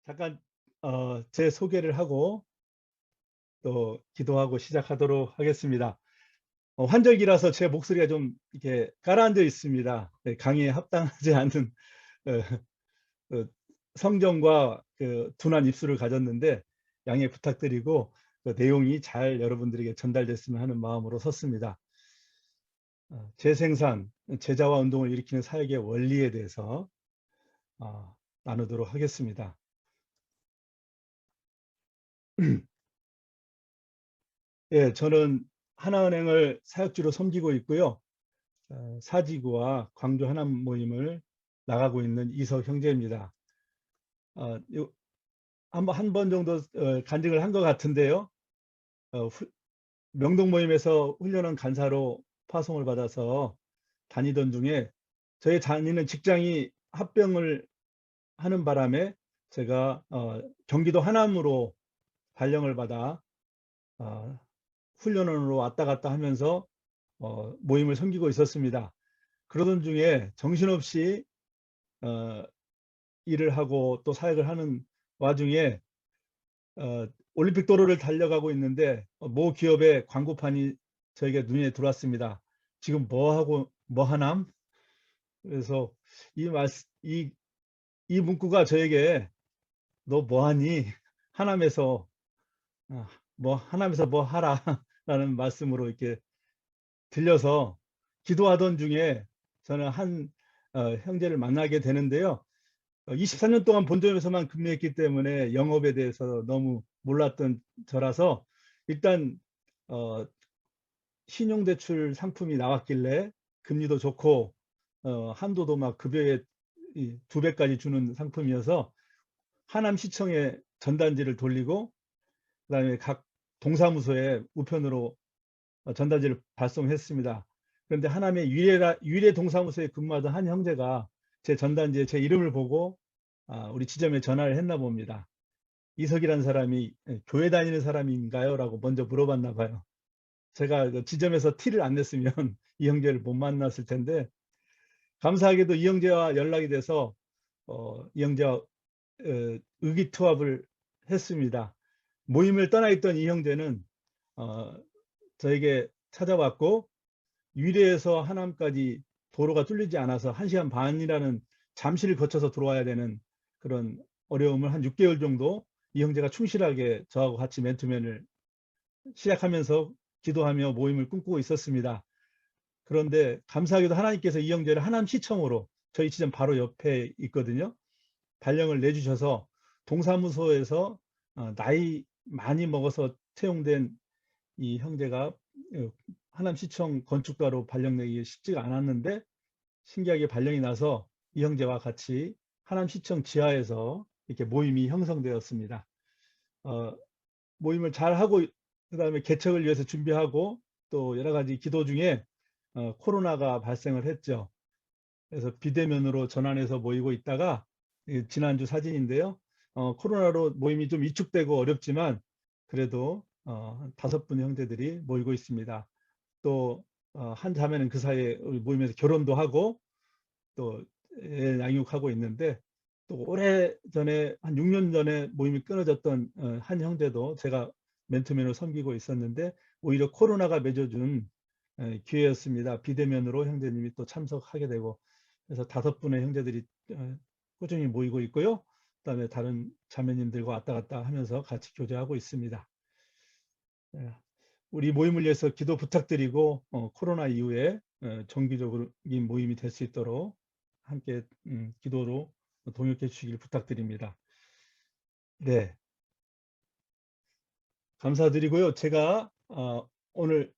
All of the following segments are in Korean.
잠깐 제 소개를 하고 또 기도하고 시작하도록 하겠습니다. 환절기라서 제 목소리가 좀 이렇게 가라앉아 있습니다. 네, 강의에 합당하지 않은 그 성정과 둔한 입술을 가졌는데 양해 부탁드리고 그 내용이 잘 여러분들에게 전달됐으면 하는 마음으로 섰습니다. 재생산, 제자화 운동을 일으키는 사역의 원리에 대해서 나누도록 하겠습니다. 예, 저는 하나은행을 사역지로 섬기고 있고요. 사지구와 광주 하남 모임을 나가고 있는 이석 형제입니다. 한 번 정도 간증을 한 것 같은데요. 명동 모임에서 훈련원 간사로 파송을 받아서 다니던 중에 저희 다니는 직장이 합병을 하는 바람에 제가 경기도 하남으로 발령을 받아 훈련원으로 왔다 갔다 하면서 모임을 섬기고 있었습니다. 그러던 중에 정신없이 일을 하고 또 사역을 하는 와중에 올림픽 도로를 달려가고 있는데 모 기업의 광고판이 저에게 눈에 들어왔습니다. 지금 뭐 하고 뭐 하남? 그래서 이, 이 문구가 저에게 너 뭐 하니? 하남에서 하남에서 뭐 하라 라는 말씀으로 이렇게 들려서 기도하던 중에 저는 한 형제를 만나게 되는데요. 24년 동안 본점에서만 근무했기 때문에 영업에 대해서 너무 몰랐던 저라서 일단 신용대출 상품이 나왔길래 금리도 좋고 한도도 막 급여의 2배까지 주는 상품이어서 하남시청에 전단지를 돌리고 그다음에 각 동사무소에 우편으로 전단지를 발송했습니다. 그런데 하남의 유례 동사무소에 근무하던 한 형제가 제 전단지에 제 이름을 보고 우리 지점에 전화를 했나 봅니다. 이석이라는 사람이 교회 다니는 사람인가요? 라고 먼저 물어봤나 봐요. 제가 그 지점에서 티를 안 냈으면 이 형제를 못 만났을 텐데 감사하게도 이 형제와 연락이 돼서 이 형제와 의기투합을 했습니다. 모임을 떠나 있던 이 형제는 저에게 찾아왔고 유례에서 하남까지 도로가 뚫리지 않아서 1시간 반이라는 잠시를 거쳐서 들어와야 되는 그런 어려움을 한 6개월 정도 이 형제가 충실하게 저하고 같이 맨투맨을 시작하면서 기도하며 모임을 꿈꾸고 있었습니다. 그런데 감사하게도 하나님께서 이 형제를 하남시청으로 저희 지점 바로 옆에 있거든요. 발령을 내주셔서 동사무소에서 나이 많이 먹어서 채용된 이 형제가 하남시청 건축가로 발령내기 쉽지가 않았는데 신기하게 발령이 나서 이 형제와 같이 하남시청 지하에서 이렇게 모임이 형성되었습니다. 모임을 잘 하고 그다음에 개척을 위해서 준비하고 또 여러 가지 기도 중에 코로나가 발생을 했죠. 그래서 비대면으로 전환해서 모이고 있다가 지난주 사진인데요. 코로나로 모임이 좀 위축되고 어렵지만 그래도 5분 형제들이 모이고 있습니다. 또 한 자매는 그 사이에 우리 모임에서 결혼도 하고 또 애 양육하고 있는데 또 오래전에 한 6년 전에 모임이 끊어졌던 한 형제도 제가 맨투맨으로 섬기고 있었는데 오히려 코로나가 맺어준 기회였습니다. 비대면으로 형제님이 또 참석하게 되고 그래서 5분의 형제들이 꾸준히 모이고 있고요. 그다음에 다른 자매님들과 왔다 갔다 하면서 같이 교제하고 있습니다. 우리 모임을 위해서 기도 부탁드리고 코로나 이후에 정기적인 모임이 될 수 있도록 함께 기도로 동역해 주시길 부탁드립니다. 네, 감사드리고요. 제가 오늘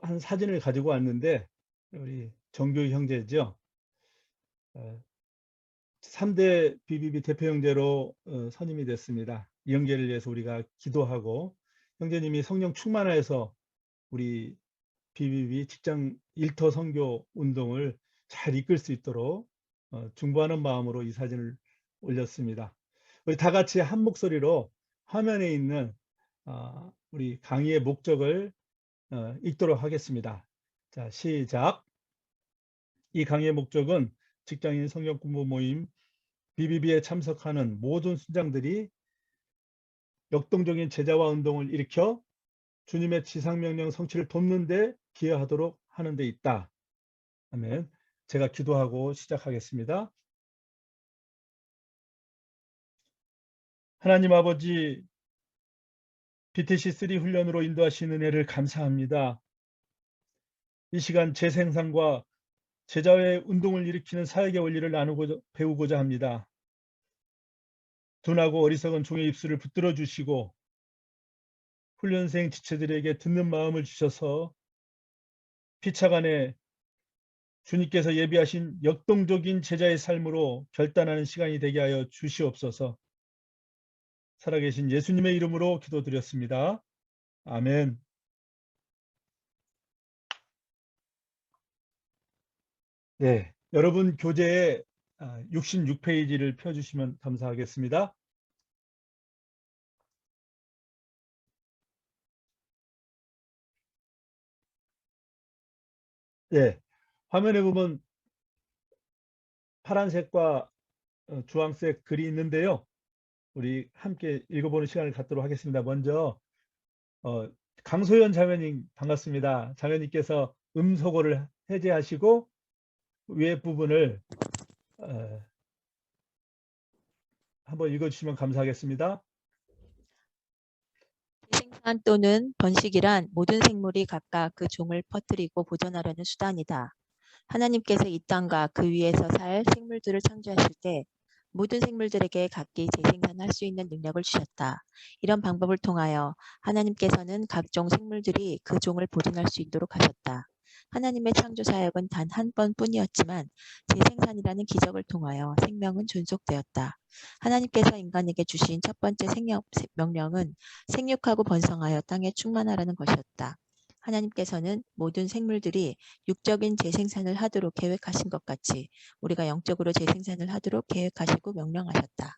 한 사진을 가지고 왔는데 우리 정규 형제죠. 3대 BBB 대표 형제로 선임이 됐습니다. 이 형제를 위해서 우리가 기도하고 형제님이 성령 충만하여서 우리 BBB 직장 일터 선교 운동을 잘 이끌 수 있도록 중보하는 마음으로 이 사진을 올렸습니다. 우리 다 같이 한 목소리로 화면에 있는 우리 강의의 목적을 읽도록 하겠습니다. 자, 시작. 이 강의의 목적은 직장인 성경 공부 모임 BBB에 참석하는 모든 순장들이 역동적인 제자화 운동을 일으켜 주님의 지상명령 성취를 돕는 데 기여하도록 하는 데 있다. 아멘. 제가 기도하고 시작하겠습니다. 하나님 아버지, BTC3 훈련으로 인도하시는 은혜를 감사합니다. 이 시간 재생산과 제자의 운동을 일으키는 사역의 원리를 배우고자 합니다. 둔하고 어리석은 종의 입술을 붙들어 주시고 훈련생 지체들에게 듣는 마음을 주셔서 피차간에 주님께서 예비하신 역동적인 제자의 삶으로 결단하는 시간이 되게 하여 주시옵소서. 살아계신 예수님의 이름으로 기도드렸습니다. 아멘. 네, 여러분 교재에 66페이지를 펴주시면 감사하겠습니다. 네, 화면에 보면 파란색과 주황색 글이 있는데요. 우리 함께 읽어보는 시간을 갖도록 하겠습니다. 먼저 강소연 자매님 반갑습니다. 자매님께서 음소거를 해제하시고 위에 부분을 한번 읽어주시면 감사하겠습니다. 재생산 또는 번식이란 모든 생물이 각각 그 종을 퍼뜨리고 보존하려는 수단이다. 하나님께서 이 땅과 그 위에서 살 생물들을 창조하실 때 모든 생물들에게 각기 재생산할 수 있는 능력을 주셨다. 이런 방법을 통하여 하나님께서는 각종 생물들이 그 종을 보존할 수 있도록 하셨다. 하나님의 창조 사역은 단 한 번뿐이었지만 재생산이라는 기적을 통하여 생명은 존속되었다. 하나님께서 인간에게 주신 첫 번째 명령은 생육하고 번성하여 땅에 충만하라는 것이었다. 하나님께서는 모든 생물들이 육적인 재생산을 하도록 계획하신 것 같이 우리가 영적으로 재생산을 하도록 계획하시고 명령하셨다.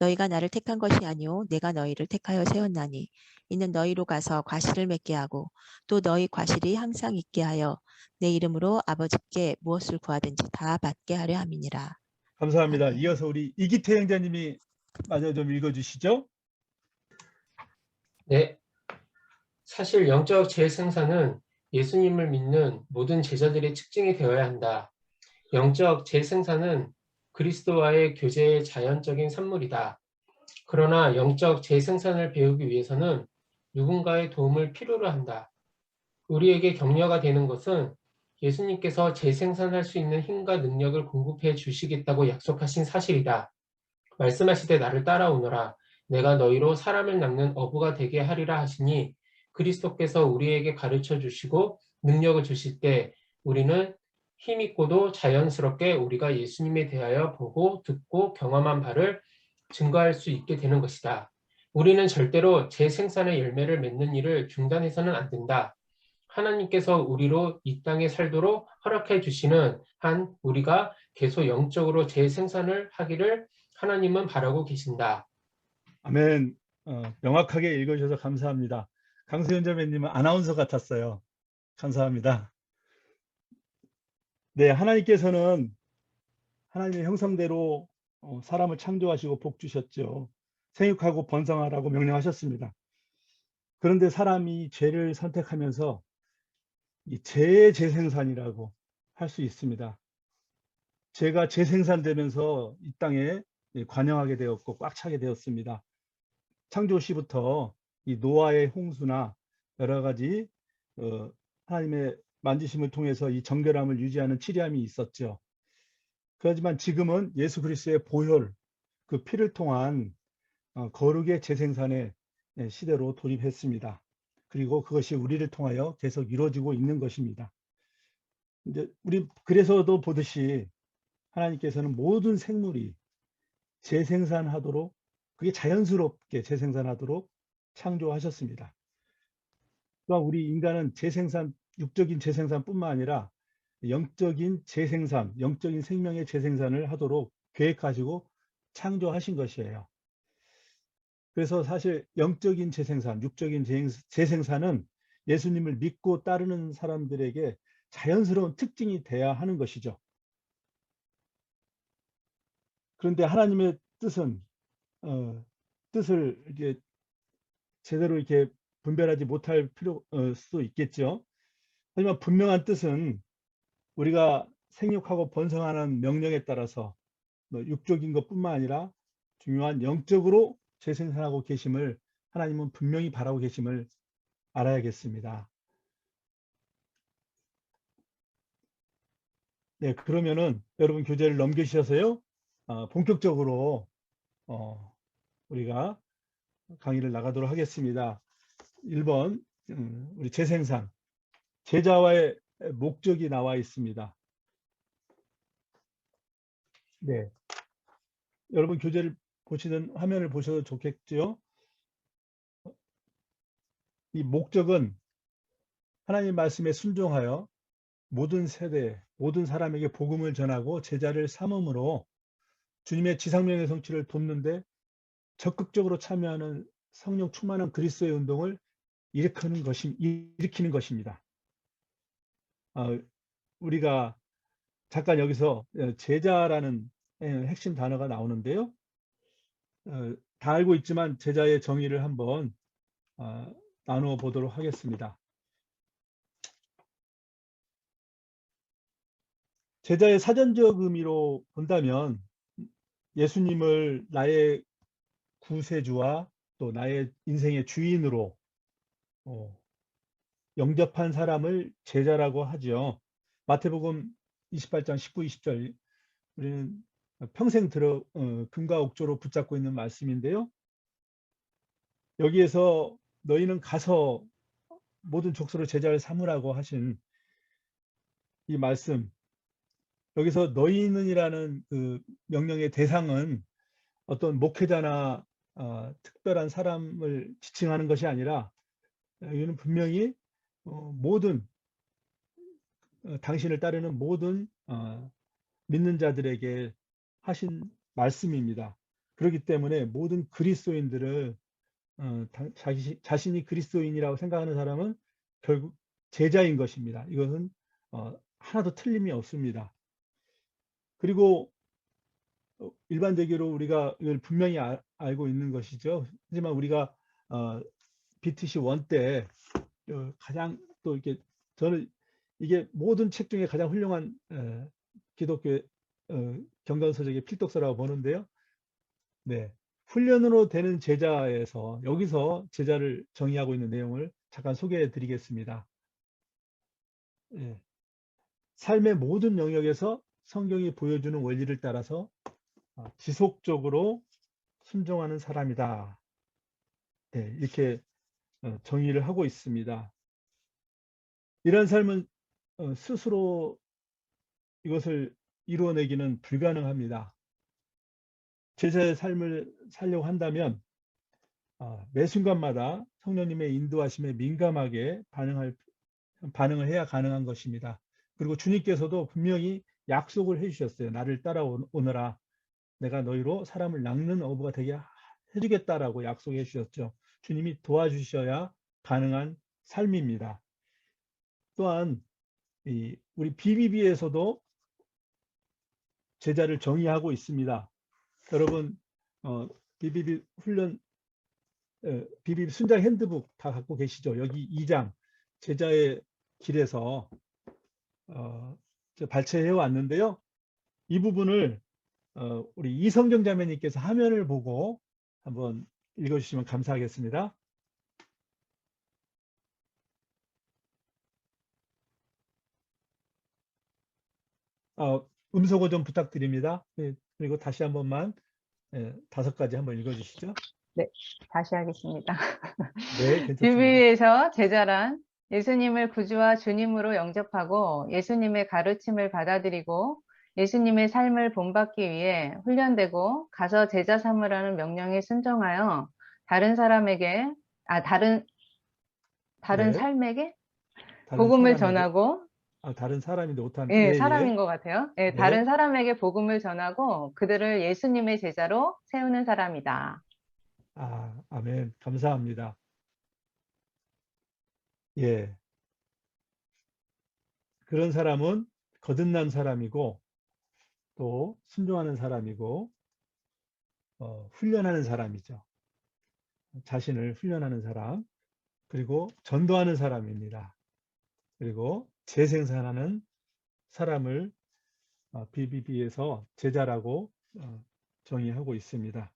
너희가 나를 택한 것이 아니오 내가 너희를 택하여 세웠나니 이는 너희로 가서 과실을 맺게 하고 또 너희 과실이 항상 있게 하여 내 이름으로 아버지께 무엇을 구하든지 다 받게 하려 함이니라. 감사합니다. 아멘. 이어서 우리 이기태 형제님이 마저 좀 읽어주시죠. 네, 사실 영적 재생산은 예수님을 믿는 모든 제자들의 특징이 되어야 한다. 영적 재생산은 그리스도와의 교제의 자연적인 산물이다. 그러나 영적 재생산을 배우기 위해서는 누군가의 도움을 필요로 한다. 우리에게 격려가 되는 것은 예수님께서 재생산할 수 있는 힘과 능력을 공급해 주시겠다고 약속하신 사실이다. 말씀하시되 나를 따라오너라. 내가 너희로 사람을 낚는 어부가 되게 하리라 하시니 그리스도께서 우리에게 가르쳐 주시고 능력을 주실 때 우리는 힘있고도 자연스럽게 우리가 예수님에 대하여 보고 듣고 경험한 바를 증거할 수 있게 되는 것이다. 우리는 절대로 재생산의 열매를 맺는 일을 중단해서는 안 된다. 하나님께서 우리로 이 땅에 살도록 허락해 주시는 한 우리가 계속 영적으로 재생산을 하기를 하나님은 바라고 계신다. 아멘. 명확하게 읽어주셔서 감사합니다. 강수현 자매님은 아나운서 같았어요. 감사합니다. 네, 하나님께서는 하나님의 형상대로 사람을 창조하시고 복 주셨죠. 생육하고 번성하라고 명령하셨습니다. 그런데 사람이 죄를 선택하면서 이 죄의 재생산이라고 할 수 있습니다. 죄가 재생산되면서 이 땅에 관영하게 되었고 꽉 차게 되었습니다. 창조 시부터 이 노아의 홍수나 여러 가지 하나님의 만지심을 통해서 이 정결함을 유지하는 치리함이 있었죠. 그렇지만 지금은 예수 그리스도의 보혈, 그 피를 통한 거룩의 재생산의 시대로 돌입했습니다. 그리고 그것이 우리를 통하여 계속 이루어지고 있는 것입니다. 이제 우리 그래서도 보듯이 하나님께서는 모든 생물이 재생산하도록 그게 자연스럽게 재생산하도록 창조하셨습니다. 또한 우리 인간은 재생산, 육적인 재생산뿐만 아니라 영적인 재생산, 영적인 생명의 재생산을 하도록 계획하시고 창조하신 것이에요. 그래서 사실 영적인 재생산, 육적인 재생산은 예수님을 믿고 따르는 사람들에게 자연스러운 특징이 돼야 하는 것이죠. 그런데 하나님의 뜻은 뜻을 이게 제대로 이렇게 분별하지 못할 수도 있겠죠. 하지만 분명한 뜻은 우리가 생육하고 번성하는 명령에 따라서 뭐 육적인 것뿐만 아니라 중요한 영적으로 재생산하고 계심을 하나님은 분명히 바라고 계심을 알아야겠습니다. 네, 그러면은 여러분 교재를 넘기셔서요. 본격적으로 우리가 강의를 나가도록 하겠습니다. 1번 우리 재생산, 제자와의 목적이 나와 있습니다. 네, 여러분 교재를 보시는 화면을 보셔도 좋겠죠. 이 목적은 하나님 말씀에 순종하여 모든 세대, 모든 사람에게 복음을 전하고 제자를 삼음으로 주님의 지상명의 성취를 돕는데 적극적으로 참여하는 성령 충만한 그리스도의 운동을 일으키는 것입니다. 우리가 잠깐 여기서 제자라는 핵심 단어가 나오는데요. 다 알고 있지만 제자의 정의를 한번 나누어 보도록 하겠습니다. 제자의 사전적 의미로 본다면 예수님을 나의 구세주와 또 나의 인생의 주인으로 영접한 사람을 제자라고 하죠. 마태복음 28장 19, 20절 우리는 평생 금과 옥조로 붙잡고 있는 말씀인데요. 여기에서 너희는 가서 모든 족속을 제자를 삼으라고 하신 이 말씀, 여기서 너희는이라는 그 명령의 대상은 어떤 목회자나 특별한 사람을 지칭하는 것이 아니라 여기는 분명히 모든 당신을 따르는 모든 믿는 자들에게 하신 말씀입니다. 그렇기 때문에 모든 그리스도인들을 자신이 그리스도인이라고 생각하는 사람은 결국 제자인 것입니다. 이것은 하나도 틀림이 없습니다. 그리고 일반적으로 우리가 이걸 분명히 알고 있는 것이죠. 하지만 우리가 BTC 1 때 가장 또 이렇게 저는 이게 모든 책 중에 가장 훌륭한 기독교 경전서적의 필독서라고 보는데요. 네, 훈련으로 되는 제자에서 여기서 제자를 정의하고 있는 내용을 잠깐 소개해 드리겠습니다. 예, 삶의 모든 영역에서 성경이 보여주는 원리를 따라서 지속적으로 순종하는 사람이다. 네, 이렇게 정의를 하고 있습니다. 이런 삶은 스스로 이것을 이루어내기는 불가능합니다. 제자의 삶을 살려고 한다면 매 순간마다 성령님의 인도하심에 민감하게 반응을 해야 가능한 것입니다. 그리고 주님께서도 분명히 약속을 해주셨어요. 나를 따라오너라. 내가 너희로 사람을 낚는 어부가 되게 해주겠다라고 약속해 주셨죠. 주님이 도와주셔야 가능한 삶입니다. 또한 우리 BBB에서도 제자를 정의하고 있습니다. 여러분 BBB 훈련 BBB 순장 핸드북 다 갖고 계시죠? 여기 2장 제자의 길에서 발췌해 왔는데요. 이 부분을 우리 이성경 자매님께서 화면을 보고 한번 읽어주시면 감사하겠습니다. 음소거 좀 부탁드립니다. 네, 그리고 다시 한 번만 5가지 한번 읽어주시죠. 네, 다시 하겠습니다. 네, 괜찮습니다. BBB에서 제자란 예수님을 구주와 주님으로 영접하고 예수님의 가르침을 받아들이고 예수님의 삶을 본받기 위해 훈련되고 가서 제자 삼으라는 명령에 순종하여 다른 삶에게 복음을 전하고 다른 사람인데 오탄 예, 사람인 것 같아요. 예, 네. 다른 사람에게 복음을 전하고 그들을 예수님의 제자로 세우는 사람이다. 아멘. 감사합니다. 예. 그런 사람은 거듭난 사람이고 또 순종하는 사람이고 훈련하는 사람이죠. 자신을 훈련하는 사람, 그리고 전도하는 사람입니다. 그리고 재생산하는 사람을 BBB에서 제자라고 정의하고 있습니다.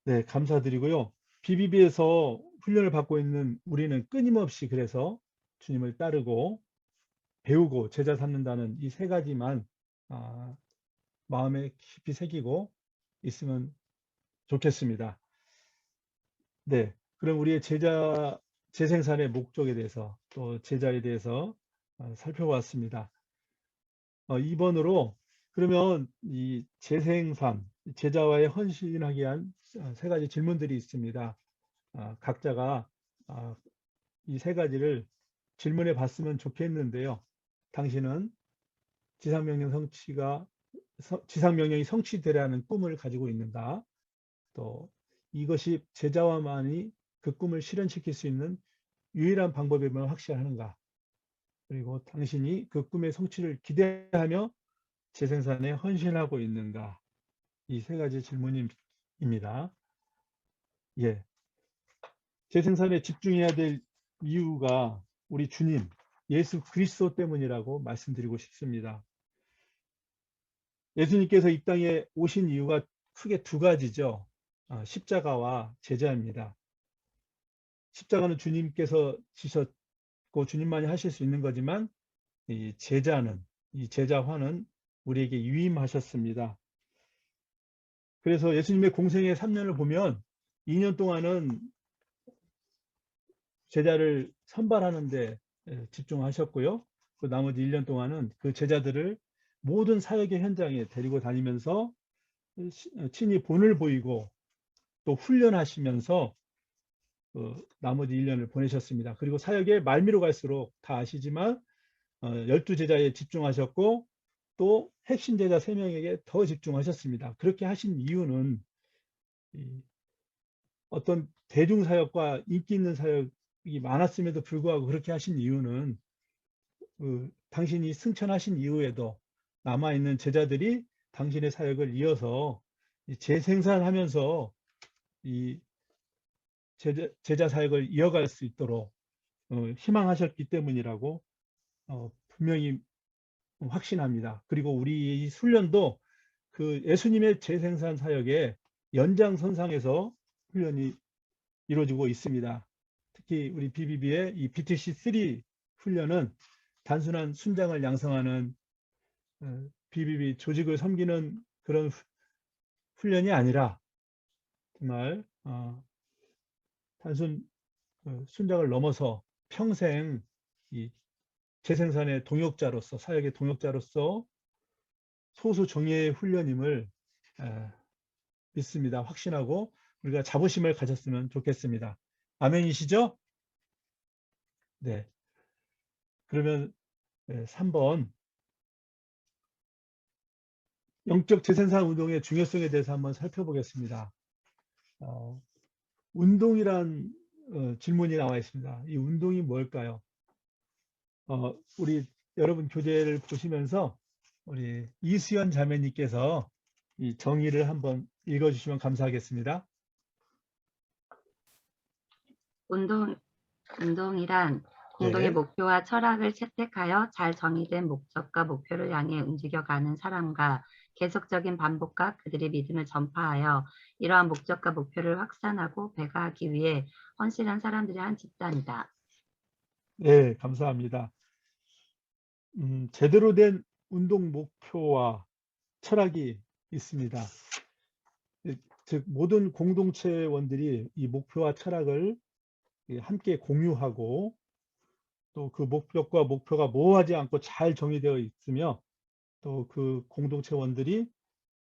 네, 감사드리고요. BBB에서 훈련을 받고 있는 우리는 끊임없이 그래서 주님을 따르고 배우고 제자 삼는다는 이 세 가지만 마음에 깊이 새기고 있으면 좋겠습니다. 네, 그럼 우리의 재생산의 목적에 대해서 또 제자에 대해서 살펴봤습니다. 2번으로 그러면 이 재생산, 제자와의 헌신하기 위한 세 가지 질문들이 있습니다. 각자가 이 세 가지를 질문해 봤으면 좋겠는데요. 당신은 지상명령이 성취되라는 꿈을 가지고 있는가? 또 이것이 제자와만이 그 꿈을 실현시킬 수 있는 유일한 방법임을 확신하는가? 그리고 당신이 그 꿈의 성취를 기대하며 재생산에 헌신하고 있는가? 이 세 가지 질문입니다. 예. 재생산에 집중해야 될 이유가 우리 주님, 예수 그리스도 때문이라고 말씀드리고 싶습니다. 예수님께서 이 땅에 오신 이유가 크게 두 가지죠. 십자가와 제자입니다. 십자가는 주님께서 지셨고 주님만이 하실 수 있는 거지만 이 제자화는 우리에게 위임하셨습니다. 그래서 예수님의 공생의 3년을 보면 2년 동안은 제자를 선발하는 데 집중하셨고요. 그 나머지 1년 동안은 그 제자들을 모든 사역의 현장에 데리고 다니면서 친히 본을 보이고 또 훈련하시면서 나머지 1년을 보내셨습니다. 그리고 사역의 말미로 갈수록 다 아시지만 12제자에 집중하셨고 또 핵심 제자 3명에게 더 집중하셨습니다. 그렇게 하신 이유는 어떤 대중사역과 인기 있는 사역이 많았음에도 불구하고 그렇게 하신 이유는 당신이 승천하신 이후에도 남아있는 제자들이 당신의 사역을 이어서 재생산하면서 이 제자 사역을 이어갈 수 있도록 희망하셨기 때문이라고 분명히 확신합니다. 그리고 우리 훈련도 그 예수님의 재생산 사역의 연장선상에서 훈련이 이루어지고 있습니다. 특히 우리 BBB의 이 BTC3 훈련은 단순한 순장을 양성하는 BBB 조직을 섬기는 그런 훈련이 아니라 정말 단순 순장을 넘어서 평생 이 재생산의 동역자로서 사역의 동역자로서 소수 정예의 훈련임을 믿습니다. 확신하고 우리가 자부심을 가졌으면 좋겠습니다. 아멘이시죠? 네. 그러면 3번 영적 재생산 운동의 중요성에 대해서 한번 살펴보겠습니다. 운동이란 질문이 나와 있습니다. 이 운동이 뭘까요? 우리 여러분 교재를 보시면서 우리 이수연 자매님께서 이 정의를 한번 읽어주시면 감사하겠습니다. 운동이란 공동의 네. 목표와 철학을 채택하여 잘 정의된 목적과 목표를 향해 움직여가는 사람과 계속적인 반복과 그들의 믿음을 전파하여 이러한 목적과 목표를 확산하고 배가하기 위해 헌신한 사람들의 한 집단이다. 네, 감사합니다. 제대로 된 운동 목표와 철학이 있습니다. 즉 모든 공동체원들이 이 목표와 철학을 함께 공유하고 또 그 목표가 모호하지 않고 잘 정의되어 있으며 또 그 공동체원들이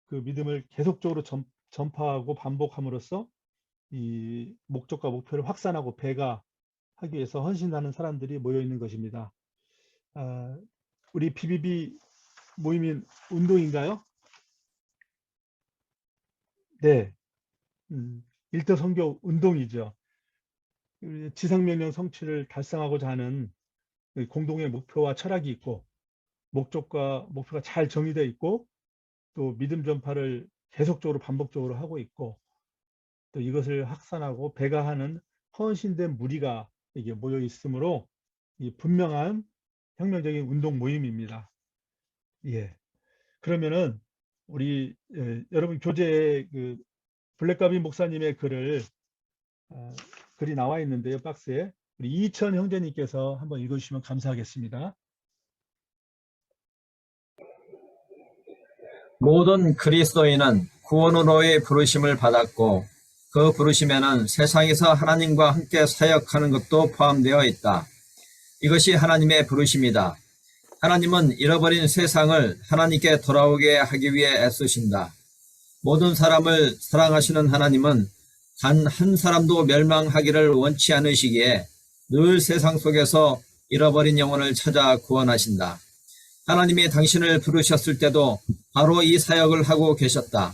그 믿음을 계속적으로 전파하고 반복함으로써 이 목적과 목표를 확산하고 배가하기 위해서 헌신하는 사람들이 모여 있는 것입니다. 우리 BBB 모임인 운동인가요? 네, 일터 선교 운동이죠. 지상명령 성취를 달성하고자 하는 공동의 목표와 철학이 있고 목표가 잘 정의되어 있고 또 믿음 전파를 계속적으로 반복적으로 하고 있고, 또 이것을 확산하고 배가하는 헌신된 무리가 이게 모여 있으므로 이 분명한 혁명적인 운동 모임입니다. 예. 그러면은 우리 여러분 교재에 그 블랙가비 목사님의 글을 글이 나와 있는데요, 박스에 우리 이천 형제님께서 한번 읽어주시면 감사하겠습니다. 모든 그리스도인은 구원으로의 부르심을 받았고 그 부르심에는 세상에서 하나님과 함께 사역하는 것도 포함되어 있다. 이것이 하나님의 부르심이다. 하나님은 잃어버린 세상을 하나님께 돌아오게 하기 위해 애쓰신다. 모든 사람을 사랑하시는 하나님은 단 한 사람도 멸망하기를 원치 않으시기에 늘 세상 속에서 잃어버린 영혼을 찾아 구원하신다. 하나님이 당신을 부르셨을 때도 바로 이 사역을 하고 계셨다.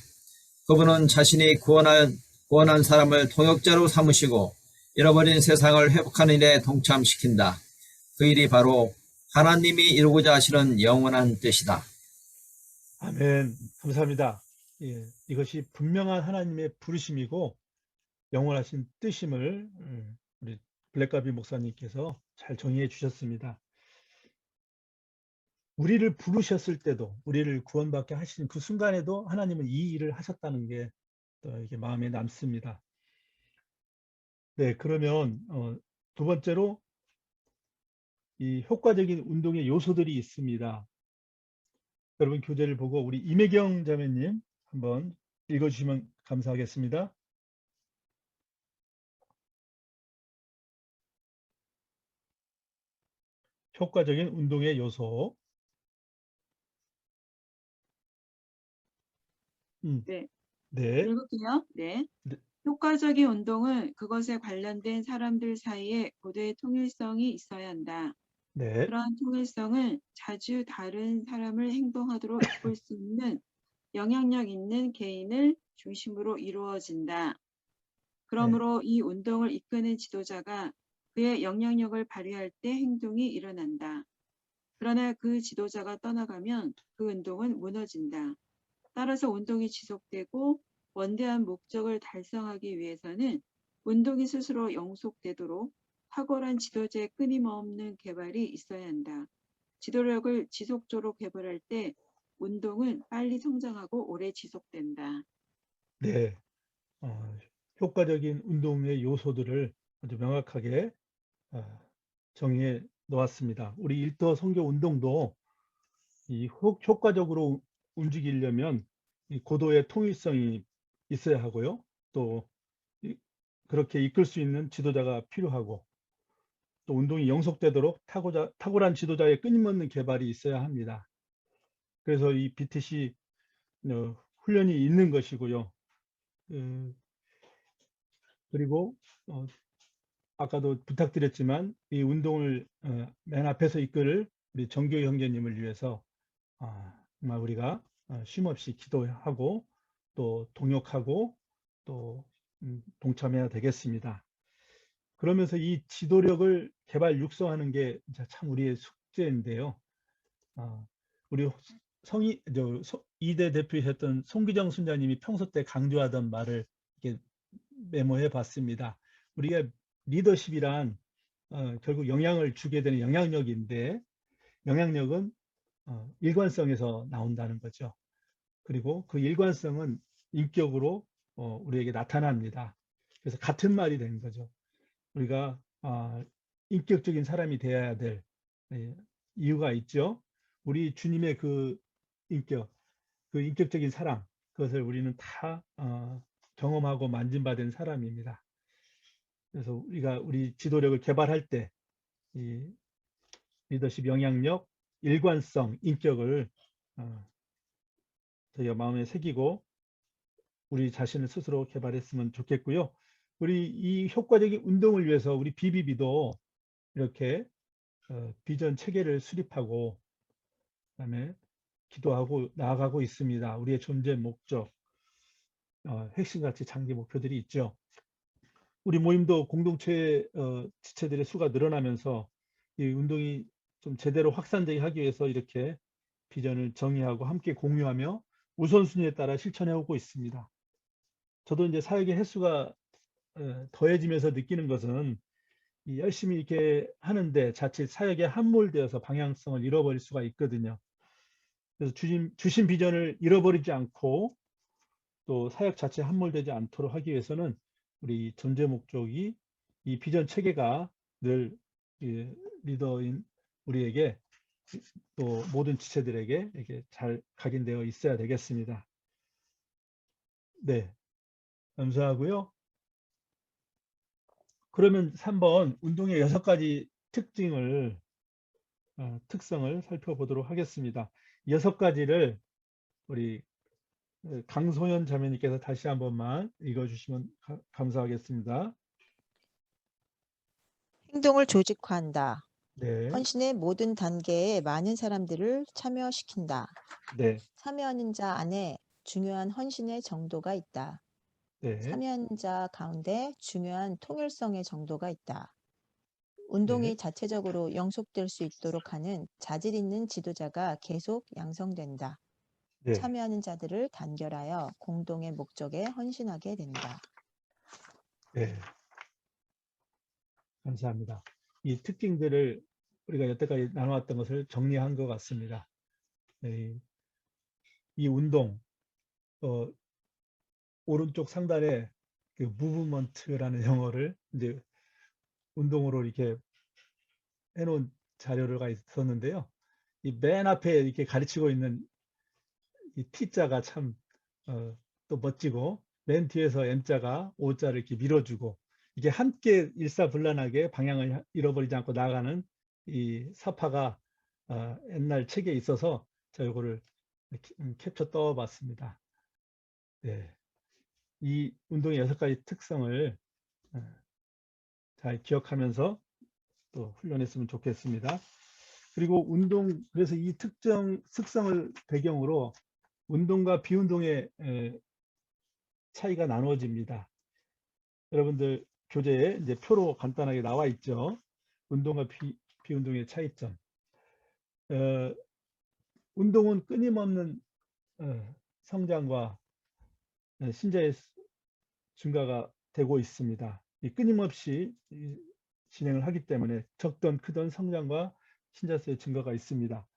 그분은 자신이 구원한 사람을 통역자로 삼으시고 잃어버린 세상을 회복하는 일에 동참시킨다. 그 일이 바로 하나님이 이루고자 하시는 영원한 뜻이다. 아멘. 감사합니다. 예, 이것이 분명한 하나님의 부르심이고 영원하신 뜻임을 우리 블랙가비 목사님께서 잘 정의해 주셨습니다. 우리를 부르셨을 때도, 우리를 구원받게 하신 그 순간에도 하나님은 이 일을 하셨다는 게 또 이게 마음에 남습니다. 네, 그러면 두 번째로 이 효과적인 운동의 요소들이 있습니다. 여러분 교재를 보고 우리 임혜경 자매님 한번 읽어주시면 감사하겠습니다. 효과적인 운동의 요소. 네. 네. 읽을게요. 네. 네. 효과적인 운동은 그것에 관련된 사람들 사이에 고도의 통일성이 있어야 한다. 네. 그러한 통일성은 자주 다른 사람을 행동하도록 이끌 수 있는 영향력 있는 개인을 중심으로 이루어진다. 그러므로 이 운동을 이끄는 지도자가 그의 영향력을 발휘할 때 행동이 일어난다. 그러나 그 지도자가 떠나가면 그 운동은 무너진다. 따라서 운동이 지속되고 원대한 목적을 달성하기 위해서는 운동이 스스로 영속되도록 탁월한 지도자의 끊임없는 개발이 있어야 한다. 지도력을 지속적으로 개발할 때 운동은 빨리 성장하고 오래 지속된다. 네. 효과적인 운동의 요소들을 아주 명확하게 정의해 놓았습니다. 우리 일터 선교 운동도 이 효과적으로 움직이려면 이 고도의 통일성이 있어야 하고요. 또 그렇게 이끌 수 있는 지도자가 필요하고 또 운동이 영속되도록 탁월한 지도자의 끊임없는 개발이 있어야 합니다. 그래서 이 BTC 훈련이 있는 것이고요. 그리고 아까도 부탁드렸지만 이 운동을 맨 앞에서 이끌 우리 정교 형제님을 위해서 정말 우리가 쉼없이 기도하고 또 동역하고 또 동참해야 되겠습니다. 그러면서 이 지도력을 개발 육성하는 게 참 우리의 숙제인데요. 우리 이대 대표이셨던 송기정 순자님이 평소 때 강조하던 말을 이렇게 메모해 봤습니다. 우리가 리더십이란 결국 영향을 주게 되는 영향력인데 영향력은 일관성에서 나온다는 거죠. 그리고 그 일관성은 인격으로 우리에게 나타납니다. 그래서 같은 말이 된 거죠. 우리가 인격적인 사람이 되어야 될 이유가 있죠. 우리 주님의 그 인격적인 사랑, 그것을 우리는 다 경험하고 만진받은 사람입니다. 그래서 우리가 우리 지도력을 개발할 때 이 리더십 영향력, 일관성, 인격을 저희가 마음에 새기고 우리 자신을 스스로 개발했으면 좋겠고요. 우리 이 효과적인 운동을 위해서 우리 BBB도 이렇게 비전 체계를 수립하고 그다음에 기도하고 나아가고 있습니다. 우리의 존재 목적, 핵심가치 장기 목표들이 있죠. 우리 모임도 공동체 지체들의 수가 늘어나면서 이 운동이 좀 제대로 확산되게 하기 위해서 이렇게 비전을 정의하고 함께 공유하며 우선순위에 따라 실천해 오고 있습니다. 저도 이제 사역의 횟수가 더해지면서 느끼는 것은 이 열심히 이렇게 하는데 자칫 사역에 함몰되어서 방향성을 잃어버릴 수가 있거든요. 그래서 주신 비전을 잃어버리지 않고 또 사역 자체에 함몰되지 않도록 하기 위해서는 우리 전제 목적이 이 비전 체계가 늘 리더인 우리에게 또 모든 지체들에게 이렇게 잘 각인되어 있어야 되겠습니다. 네, 감사하고요. 그러면 3번 운동의 6가지 특성을 살펴보도록 하겠습니다. 6가지를 우리 강소연 자매님께서 다시 한 번만 읽어주시면 감사하겠습니다. 행동을 조직화한다. 네, 헌신의 모든 단계에 많은 사람들을 참여시킨다. 네, 참여하는 자 안에 중요한 헌신의 정도가 있다. 네, 참여하는 자 가운데 중요한 통일성의 정도가 있다. 운동이 네. 자체적으로 영속될 수 있도록 하는 자질 있는 지도자가 계속 양성된다. 네, 참여하는 자들을 단결하여 공동의 목적에 헌신하게 된다. 네. 감사합니다. 이 특징들을 우리가 여태까지 나눠왔던 것을 정리한 것 같습니다. 네. 이 운동, 오른쪽 상단에 그 무브먼트라는 영어를 이제 운동으로 이렇게 해놓은 자료가 있었는데요. 이 맨 앞에 이렇게 가르치고 있는 이 T자가 참 또 멋지고 맨 뒤에서 M자가 O자를 이렇게 밀어주고 이게 함께 일사불란하게 방향을 잃어버리지 않고 나가는 이 사파가 옛날 책에 있어서 저 이거를 캡처 떠봤습니다. 네. 이 운동의 6가지 특성을 잘 기억하면서 또 훈련했으면 좋겠습니다. 그리고 그래서 이 특성을 배경으로 운동과 비운동의 차이가 나누어집니다. 여러분들 교재에 이제 표로 간단하게 나와 있죠. 운동과 비운동의 차이점. 운동은 끊임없는 성장과 신자의 증가가 되고 있습니다. 끊임없이 진행을 하기 때문에 적던 크던 성장과 신자수의 증가가 있습니다.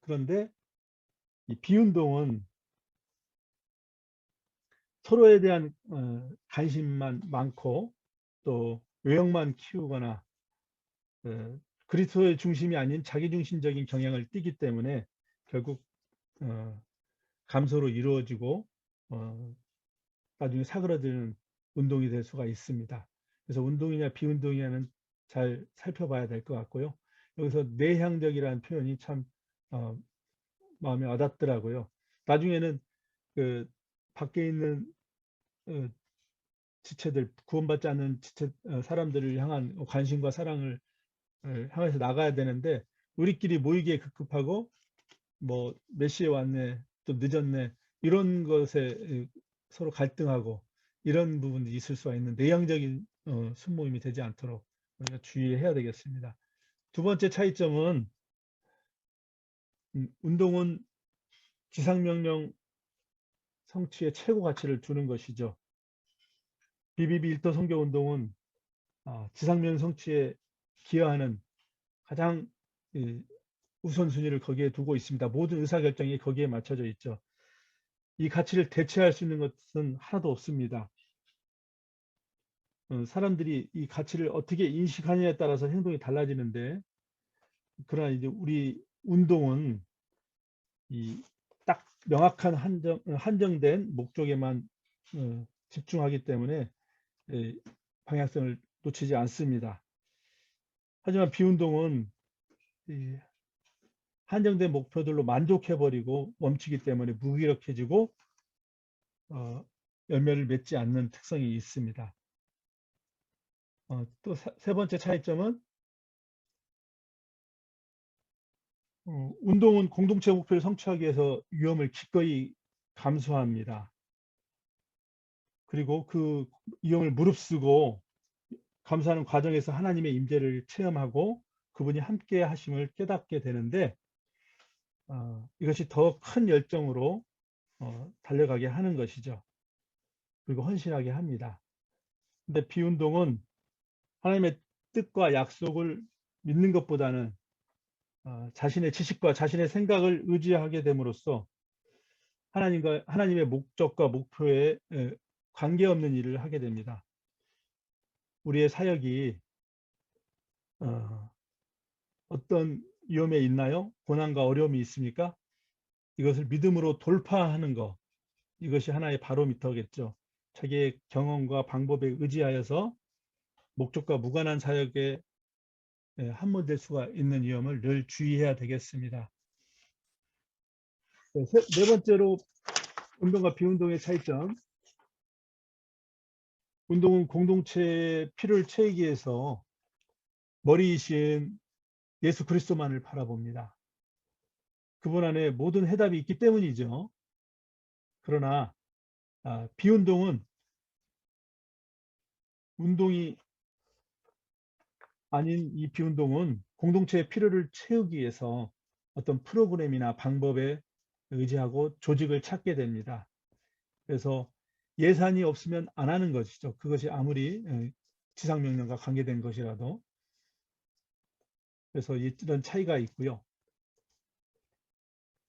그런데 이 비운동은 서로에 대한 관심만 많고 또 외형만 키우거나 그리스도의 중심이 아닌 자기중심적인 경향을 띠기 때문에 결국 감소로 이루어지고 나중에 사그라드는 운동이 될 수가 있습니다. 그래서 운동이냐 비운동이냐는 잘 살펴봐야 될 것 같고요. 여기서 내향적이라는 표현이 참 마음에 와닿더라고요. 나중에는 그 밖에 있는 지체들, 구원받지 않는 사람들을 향한 관심과 사랑을 향해서 나가야 되는데 우리끼리 모이기에 급급하고 뭐 몇 시에 왔네, 좀 늦었네 이런 것에 서로 갈등하고 이런 부분이 있을 수가 있는 내향적인 순모임이 되지 않도록 우리가 주의해야 되겠습니다. 두 번째 차이점은 운동은 지상명령 성취에 최고 가치를 두는 것이죠. BBB 1도 선교운동은 지상명령 성취에 기여하는 가장 우선순위를 거기에 두고 있습니다. 모든 의사결정이 거기에 맞춰져 있죠. 이 가치를 대체할 수 있는 것은 하나도 없습니다. 사람들이 이 가치를 어떻게 인식하느냐에 따라서 행동이 달라지는데, 그러나 이제 우리 운동은 이 딱 명확한 한정된 목적에만 집중하기 때문에 방향성을 놓치지 않습니다. 하지만 비운동은 한정된 목표들로 만족해버리고 멈추기 때문에 무기력해지고 열매를 맺지 않는 특성이 있습니다. 또 세 번째 차이점은 운동은 공동체 목표를 성취하기 위해서 위험을 기꺼이 감수합니다. 그리고 그 위험을 무릅쓰고 감수하는 과정에서 하나님의 임재를 체험하고 그분이 함께 하심을 깨닫게 되는데 이것이 더 큰 열정으로 달려가게 하는 것이죠. 그리고 헌신하게 합니다. 근데 비운동은 하나님의 뜻과 약속을 믿는 것보다는 자신의 지식과 자신의 생각을 의지하게 됨으로써 하나님의 목적과 목표에 관계없는 일을 하게 됩니다. 우리의 사역이 어떤 위험에 있나요? 고난과 어려움이 있습니까? 이것을 믿음으로 돌파하는 것, 이것이 하나의 바로미터겠죠. 자기의 경험과 방법에 의지하여서 목적과 무관한 사역에 함몰될 수가 있는 위험을 늘 주의해야 되겠습니다. 네 번째로 운동과 비운동의 차이점. 운동은 공동체의 필요를 채우기 위해서 머리이신 예수 그리스도만을 바라봅니다. 그분 안에 모든 해답이 있기 때문이죠. 그러나 비운동은 운동이 아닌 이 비운동은 공동체의 필요를 채우기 위해서 어떤 프로그램이나 방법에 의지하고 조직을 찾게 됩니다. 그래서 예산이 없으면 안 하는 것이죠. 그것이 아무리 지상명령과 관계된 것이라도. 그래서 이런 차이가 있고요.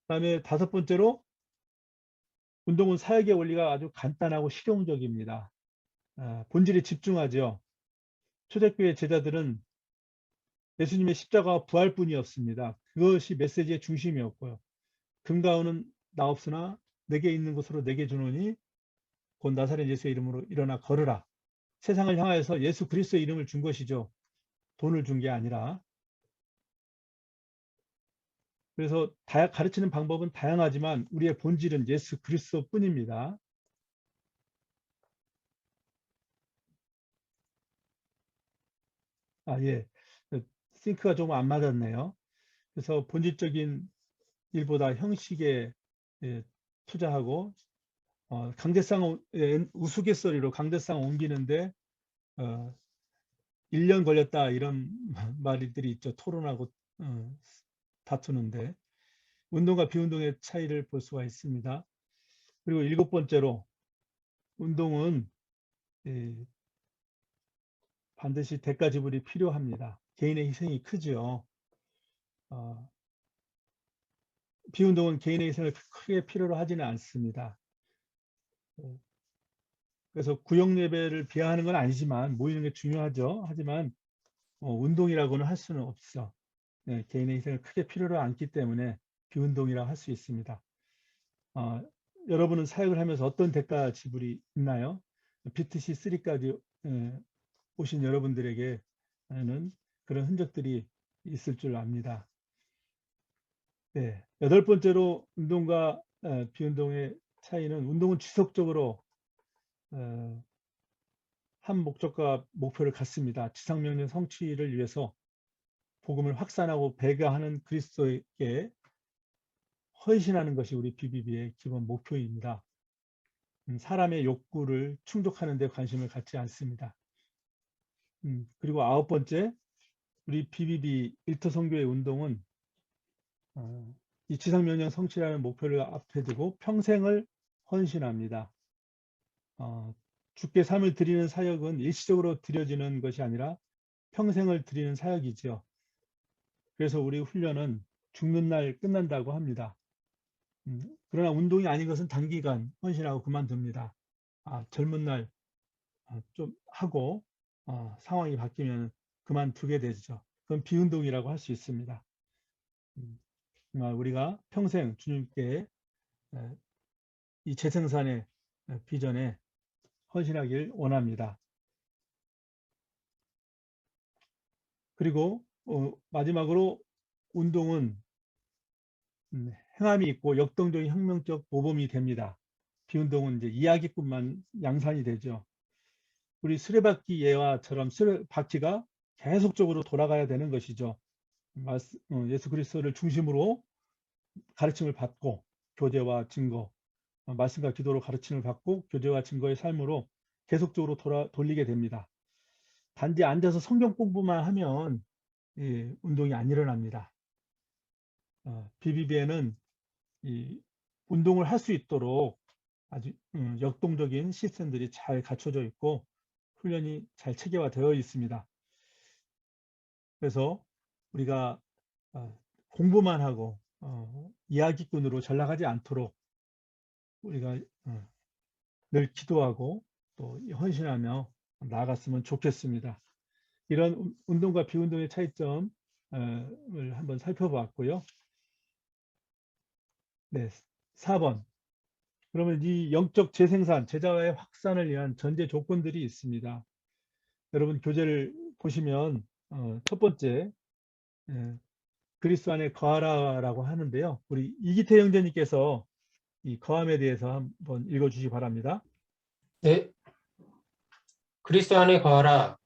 그다음에 다섯 번째로 운동은 사역의 원리가 아주 간단하고 실용적입니다. 본질에 집중하죠. 초대교회 제자들은 예수님의 십자가와 부활뿐이었습니다. 그것이 메시지의 중심이었고요. 금과 은은 나 없으나 내게 있는 것으로 내게 주노니 곧 나사렛 예수의 이름으로 일어나 걸으라. 세상을 향하여서 예수 그리스도의 이름을 준 것이죠. 돈을 준 게 아니라. 그래서 가르치는 방법은 다양하지만 우리의 본질은 예수 그리스도뿐입니다. 예. 싱크가 조금 안 맞았네요. 그래서 본질적인 일보다 형식에 투자하고 우스갯소리로 강대상 옮기는데 1년 걸렸다 이런 말들이 있죠. 토론하고 다투는데 운동과 비운동의 차이를 볼 수가 있습니다. 그리고 일곱 번째로 운동은 반드시 대가 지불이 필요합니다. 개인의 희생이 크죠. 비운동은 개인의 희생을 크게 필요로 하지는 않습니다. 그래서 구역 예배를 비하하는 건 아니지만 모이는 게 중요하죠. 하지만 운동이라고는 할 수는 없어. 개인의 희생을 크게 필요로 않기 때문에 비운동이라고 할 수 있습니다. 여러분은 사역을 하면서 어떤 대가 지불이 있나요? BTC 3까지 오신 여러분들에게는 그런 흔적들이 있을 줄 압니다. 네, 여덟 번째로 운동과 비운동의 차이는 운동은 지속적으로 한 목적과 목표를 갖습니다. 지상명령 성취를 위해서 복음을 확산하고 배가하는 그리스도에게 헌신하는 것이 우리 BBB의 기본 목표입니다. 사람의 욕구를 충족하는 데 관심을 갖지 않습니다. 그리고 아홉 번째, 우리 BBB 일터 선교의 운동은 이 지상명령 성취라는 목표를 앞에 두고 평생을 헌신합니다. 주께 삶을 드리는 사역은 일시적으로 드려지는 것이 아니라 평생을 드리는 사역이죠. 그래서 우리 훈련은 죽는 날 끝난다고 합니다. 그러나 운동이 아닌 것은 단기간 헌신하고 그만둡니다. 젊은 날 좀 하고 상황이 바뀌면 그만두게 되죠. 그건 비운동이라고 할 수 있습니다. 우리가 평생 주님께 이 재생산의 비전에 헌신하길 원합니다. 그리고 마지막으로 운동은 행함이 있고 역동적인 혁명적 모범이 됩니다. 비운동은 이제 이야기뿐만 양산이 되죠. 우리 수레바퀴 예화처럼 수레바퀴가 계속적으로 돌아가야 되는 것이죠. 예수 그리스도를 중심으로 가르침을 받고 교제와 증거, 말씀과 기도로 가르침을 받고 교제와 증거의 삶으로 계속적으로 돌리게 됩니다. 단지 앉아서 성경 공부만 하면 운동이 안 일어납니다. BBB에는 이 운동을 할 수 있도록 아주 역동적인 시스템들이 잘 갖춰져 있고 훈련이 잘 체계화되어 있습니다. 그래서 우리가 공부만 하고 이야기꾼으로 전락하지 않도록 우리가 늘 기도하고 또 헌신하며 나아갔으면 좋겠습니다. 이런 운동과 비운동의 차이점을 한번 살펴봤고요. 네, 4번. 그러면 이 영적 재생산, 제자화의 확산을 위한 전제 조건들이 있습니다. 여러분 교재를 보시면 첫 번째 그리스도 안에 거하라라고 하는데요. 우리 이기태 형제님께서 이 거함에 대해서 한번 읽어주시기 바랍니다. 네. 그리스도 안에 거하라.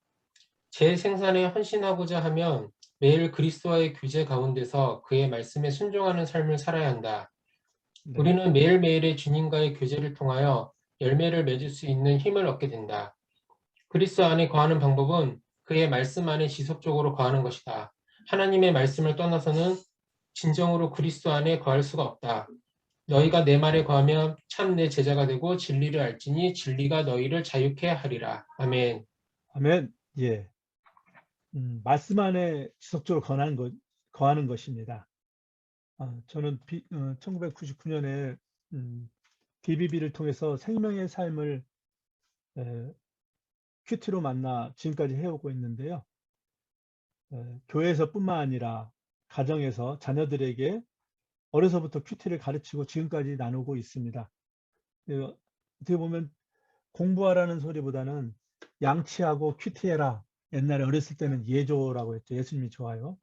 재생산에 헌신하고자 하면 매일 그리스도와의 교제 가운데서 그의 말씀에 순종하는 삶을 살아야 한다. 네. 우리는 매일매일의 주님과의 교제를 통하여 열매를 맺을 수 있는 힘을 얻게 된다. 그리스도 안에 거하는 방법은 그의 말씀 안에 지속적으로 거하는 것이다. 하나님의 말씀을 떠나서는 진정으로 그리스도 안에 거할 수가 없다. 너희가 내 말에 거하면 참 내 제자가 되고 진리를 알지니 진리가 너희를 자유케 하리라. 아멘. 아멘. 예. 말씀 안에 지속적으로 거하는 것입니다. 저는 1999년에 BBB를 통해서 생명의 삶을 큐티로 만나 지금까지 해오고 있는데요. 교회에서뿐만 아니라 가정에서 자녀들에게 어려서부터 큐티를 가르치고 지금까지 나누고 있습니다. 어떻게 보면 공부하라는 소리보다는 양치하고 큐티해라. 옛날에 어렸을 때는 예조라고 했죠. 예수님이 좋아요.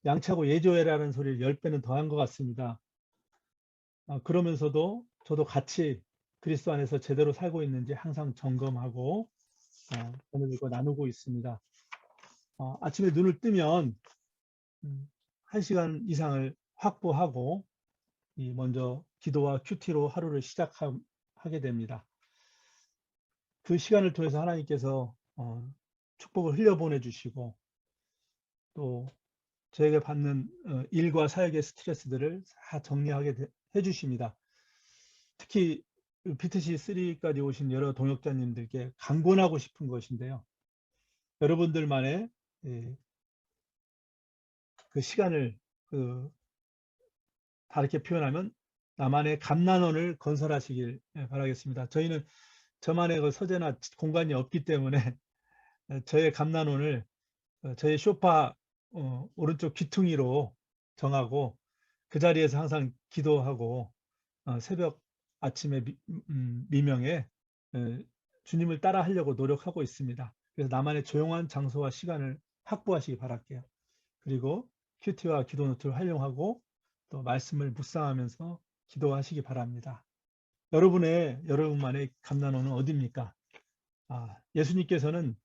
양치하고 예조해라는 소리를 10배는 더한 것 같습니다. 그러면서도 저도 같이 그리스도 안에서 제대로 살고 있는지 항상 점검하고 자녀들과 나누고 있습니다. 아침에 눈을 뜨면 1시간 이상을 확보하고 먼저 기도와 큐티로 하루를 시작하게 됩니다. 그 시간을 통해서 하나님께서 축복을 흘려보내 주시고 또 저에게 받는 일과 사역의 스트레스들을 다 정리하게 해주십니다. 특히 BTC3까지 오신 여러 동역자님들께 강권하고 싶은 것인데요. 여러분들만의 그 시간을 다르게 표현하면 나만의 감난원을 건설하시길 바라겠습니다. 저희는 저만의 그 서재나 공간이 없기 때문에 저의 감난원을 저의 소파 오른쪽 귀퉁이로 정하고 그 자리에서 항상 기도하고 새벽 아침에 미명에 주님을 따라 하려고 노력하고 있습니다. 그래서 나만의 조용한 장소와 시간을 확보하시기 바랄게요. 그리고 큐티와 기도 노트를 활용하고 또 말씀을 묵상하면서 기도하시기 바랍니다. 여러분만의 감난원은 어디입니까? 예수님께서는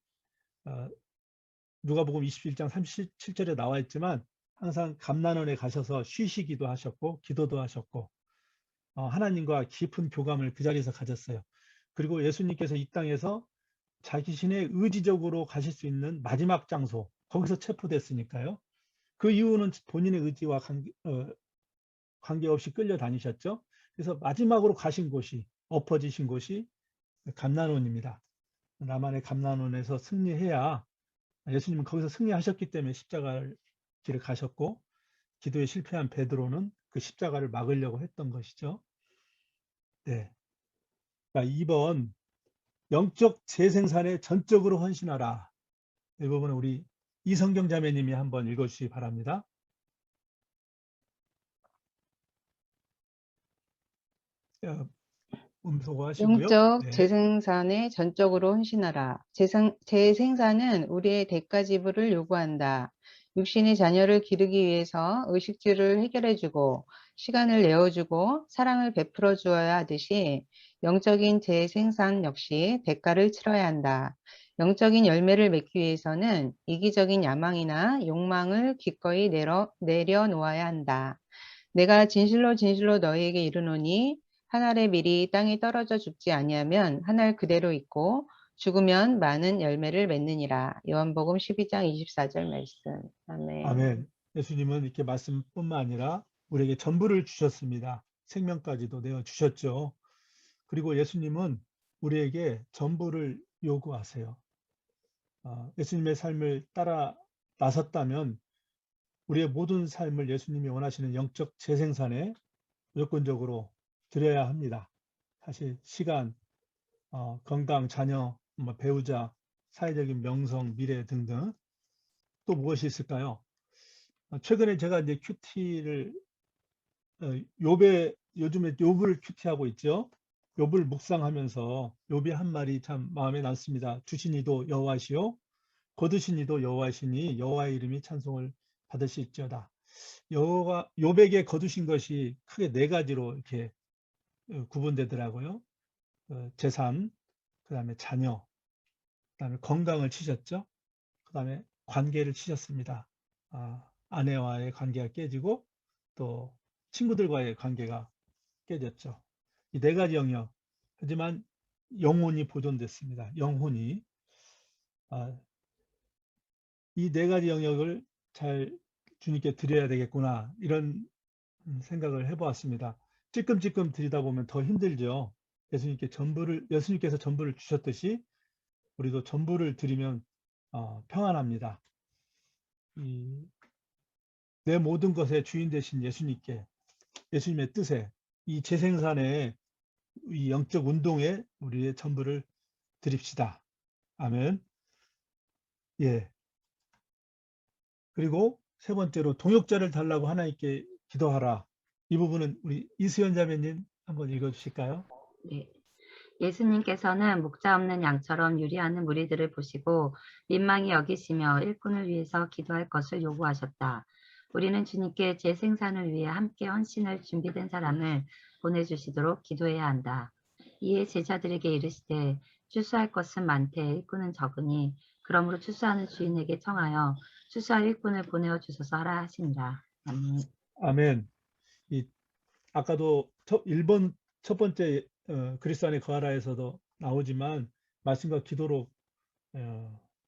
누가복음 21장 37절에 나와 있지만 항상 감난원에 가셔서 쉬시기도 하셨고 기도도 하셨고 하나님과 깊은 교감을 그 자리에서 가졌어요. 그리고 예수님께서 이 땅에서 자신의 의지적으로 가실 수 있는 마지막 장소, 거기서 체포됐으니까요. 그 이유는 본인의 의지와 관계없이 끌려다니셨죠. 그래서 마지막으로 가신 곳이, 엎어지신 곳이 감난원입니다. 나만의 감난원에서 승리해야, 예수님은 거기서 승리하셨기 때문에 십자가를 길을 가셨고, 기도에 실패한 베드로는 그 십자가를 막으려고 했던 것이죠. 네. 자, 2번 영적 재생산에 전적으로 헌신하라. 이 부분은 우리 이성경 자매님이 한번 읽어주시기 바랍니다. 음소거 하시고요. 영적 네. 재생산에 전적으로 헌신하라. 재생산은 우리의 대가 지불을 요구한다. 육신의 자녀를 기르기 위해서 의식주를 해결해주고 시간을 내어주고 사랑을 베풀어 주어야 하듯이 영적인 재생산 역시 대가를 치러야 한다. 영적인 열매를 맺기 위해서는 이기적인 야망이나 욕망을 기꺼이 내려놓아야 한다. 내가 진실로 너희에게 이르노니 한 알의 밀이 땅에 떨어져 죽지 아니하면 한 알 그대로 있고 죽으면 많은 열매를 맺느니라. 요한복음 12장 24절 말씀. 아멘. 아멘. 예수님은 이렇게 말씀뿐만 아니라 우리에게 전부를 주셨습니다. 생명까지도 내어 주셨죠. 그리고 예수님은 우리에게 전부를 요구하세요. 예수님의 삶을 따라 나섰다면 우리의 모든 삶을 예수님이 원하시는 영적 재생산에 무조건적으로 드려야 합니다. 사실 시간, 건강, 자녀, 배우자, 사회적인 명성, 미래 등등 또 무엇이 있을까요? 최근에 제가 이제 큐티를 요즘에 욥을 큐티하고 있죠. 욥을 묵상하면서 욥이 한 말이 참 마음에 남습니다. 주신 이도 여호와시요 거두신 이도 여호와시니 여호와의 이름이 찬송을 받으실지어다. 욥에게 거두신 것이 크게 네 가지로 이렇게 구분되더라고요. 재산, 그다음에 자녀, 그다음에 건강을 치셨죠. 그다음에 관계를 치셨습니다. 아내와의 관계가 깨지고 또 친구들과의 관계가 깨졌죠. 이 네 가지 영역. 하지만 영혼이 보존됐습니다. 영혼이. 이 네 가지 영역을 잘 주님께 드려야 되겠구나, 이런 생각을 해보았습니다. 찔끔찔끔 드리다 보면 더 힘들죠. 예수님께서 전부를 주셨듯이 우리도 전부를 드리면 평안합니다. 내 모든 것의 주인 되신 예수님께, 예수님의 뜻에, 이 재생산의 이 영적 운동에 우리의 전부를 드립시다. 아멘. 예. 그리고 세 번째로 동역자를 달라고 하나님께 기도하라. 이 부분은 우리 이수연 자매님 한번 읽어주실까요? 네. 예수님께서는 목자 없는 양처럼 유리하는 무리들을 보시고 민망히 여기시며 일꾼을 위해서 기도할 것을 요구하셨다. 우리는 주님께 재생산을 위해 함께 헌신할 준비된 사람을 보내주시도록 기도해야 한다. 이에 제자들에게 이르시되 추수할 것은 많되 일꾼은 적으니 그러므로 추수하는 주인에게 청하여 추수할 일꾼을 보내어 주소서 하라 하신다. 아멘. 아멘. 아까도 1번 첫 번째 그리스도 안에 거하라에서도 나오지만 말씀과 기도로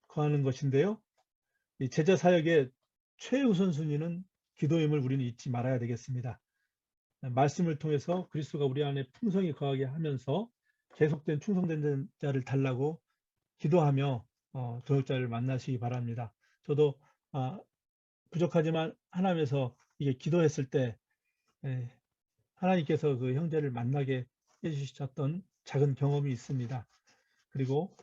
거하는 것인데요. 이 제자 사역의 최우선 순위는 기도임을 우리는 잊지 말아야 되겠습니다. 말씀을 통해서 그리스도가 우리 안에 풍성히 거하게 하면서 계속된 충성된 자를 달라고 기도하며 동역자를 만나시기 바랍니다. 저도 부족하지만 하나님에서 이게 기도했을 때 하나님께서 그 형제를 만나게 해주셨던 작은 경험이 있습니다. 그리고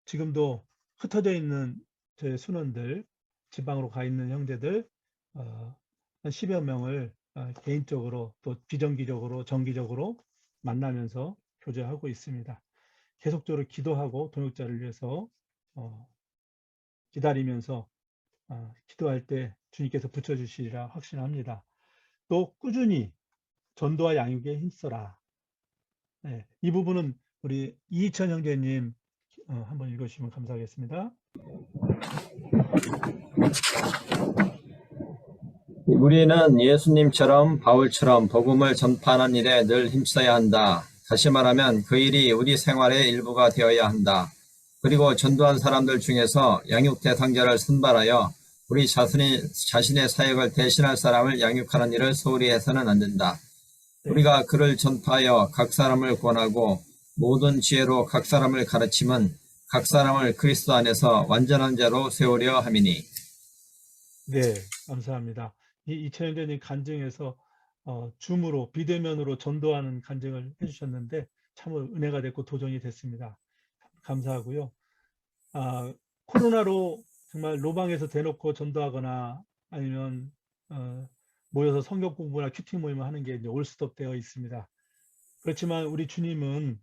지금도 흩어져 있는 저희 순원들, 지방으로 가 있는 형제들 한 10여 명을 개인적으로 또 비정기적으로 정기적으로 만나면서 교제하고 있습니다. 계속적으로 기도하고 동역자를 위해서 기다리면서 기도할 때 주님께서 붙여주시리라 확신합니다. 또 꾸준히 전도와 양육에 힘써라. 네, 이 부분은 우리 이희천 형제님 한번 읽어주시면 감사하겠습니다. 우리는 예수님처럼 바울처럼 복음을 전파하는 일에 늘 힘써야 한다. 다시 말하면 그 일이 우리 생활의 일부가 되어야 한다. 그리고 전도한 사람들 중에서 양육 대상자를 선발하여 우리 자신의 사역을 대신할 사람을 양육하는 일을 소홀히 해서는 안 된다. 우리가 그를 전파하여 각 사람을 권하고 모든 지혜로 각 사람을 가르치면 각 사람을 그리스도 안에서 완전한 자로 세우려 함이니. 네, 감사합니다. 이 이천현대님 간증에서 줌으로 비대면으로 전도하는 간증을 해주셨는데 참 은혜가 됐고 도전이 됐습니다. 감사하고요. 코로나로 정말 로방에서 대놓고 전도하거나 아니면 모여서 성경 공부나 큐티 모임을 하는 게 이제 올스톱 되어 있습니다. 그렇지만 우리 주님은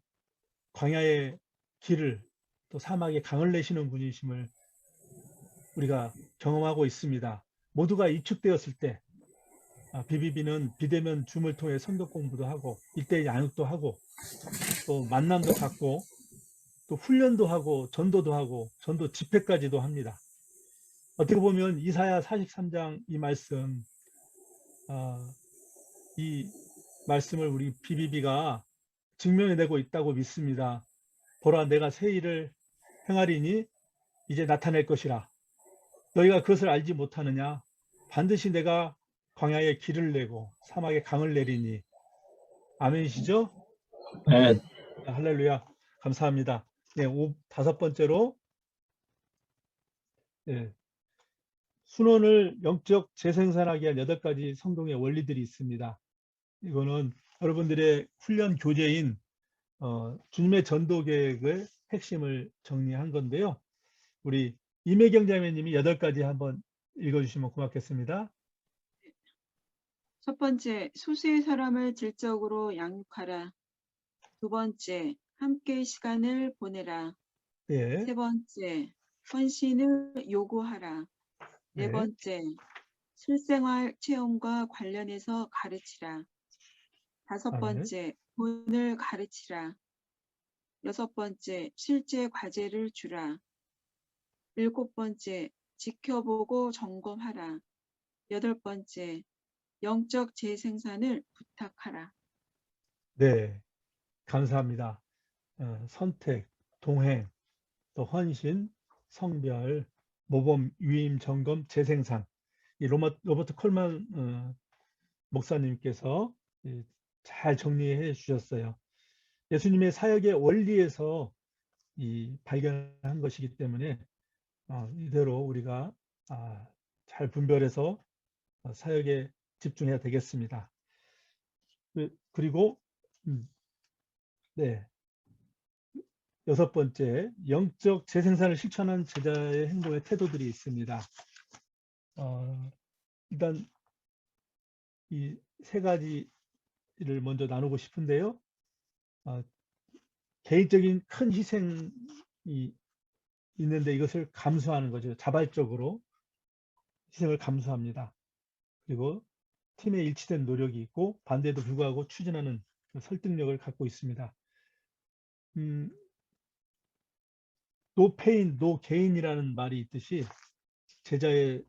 광야의 길을 또 사막에 강을 내시는 분이심을 우리가 경험하고 있습니다. 모두가 위축되었을 때 BBB는 비대면 줌을 통해 성경 공부도 하고 1:1 양육도 하고 또 만남도 갖고 또 훈련도 하고 전도도 하고 전도 집회까지도 합니다. 어떻게 보면 이사야 43장 이 말씀, 이 말씀을 우리 BBB가 증명해내고 있다고 믿습니다. 보라, 내가 새 일을 행하리니 이제 나타낼 것이라. 너희가 그것을 알지 못하느냐? 반드시 내가 광야에 길을 내고 사막에 강을 내리니. 아멘이시죠? 네, 할렐루야. 감사합니다. 네, 다섯 번째로, 네, 순원을 영적 재생산하게 한 8가지 성공의 원리들이 있습니다. 이거는 여러분들의 훈련 교재인 주님의 전도 계획의 핵심을 정리한 건데요. 우리 임혜경 자매님이 8가지 한번 읽어주시면 고맙겠습니다. 첫 번째, 소수의 사람을 질적으로 양육하라. 두 번째, 함께 시간을 보내라. 네, 세 번째, 헌신을 요구하라. 네 네. 번째, 실생활 체험과 관련해서 가르치라. 다섯 아멘. 번째, 돈을 가르치라. 여섯 번째, 실제 과제를 주라. 일곱 번째, 지켜보고 점검하라. 여덟 번째, 영적 재생산을 부탁하라. 네, 감사합니다. 선택, 동행, 또 헌신, 성별, 모범, 위임, 점검, 재생산. 이 로버트 콜만 목사님께서 잘 정리해 주셨어요. 예수님의 사역의 원리에서 발견한 것이기 때문에 이대로 우리가 잘 분별해서 사역에 집중해야 되겠습니다. 그리고 네, 여섯 번째, 영적 재생산을 실천한 제자의 행동의 태도들이 있습니다. 일단 이 3가지를 먼저 나누고 싶은데요. 개인적인 큰 희생이 있는데 이것을 감수하는 거죠. 자발적으로 희생을 감수합니다. 그리고 팀의 일치된 노력이 있고 반대에도 불구하고 추진하는 설득력을 갖고 있습니다. No pain, no gain이라는 말이 있듯이 제자의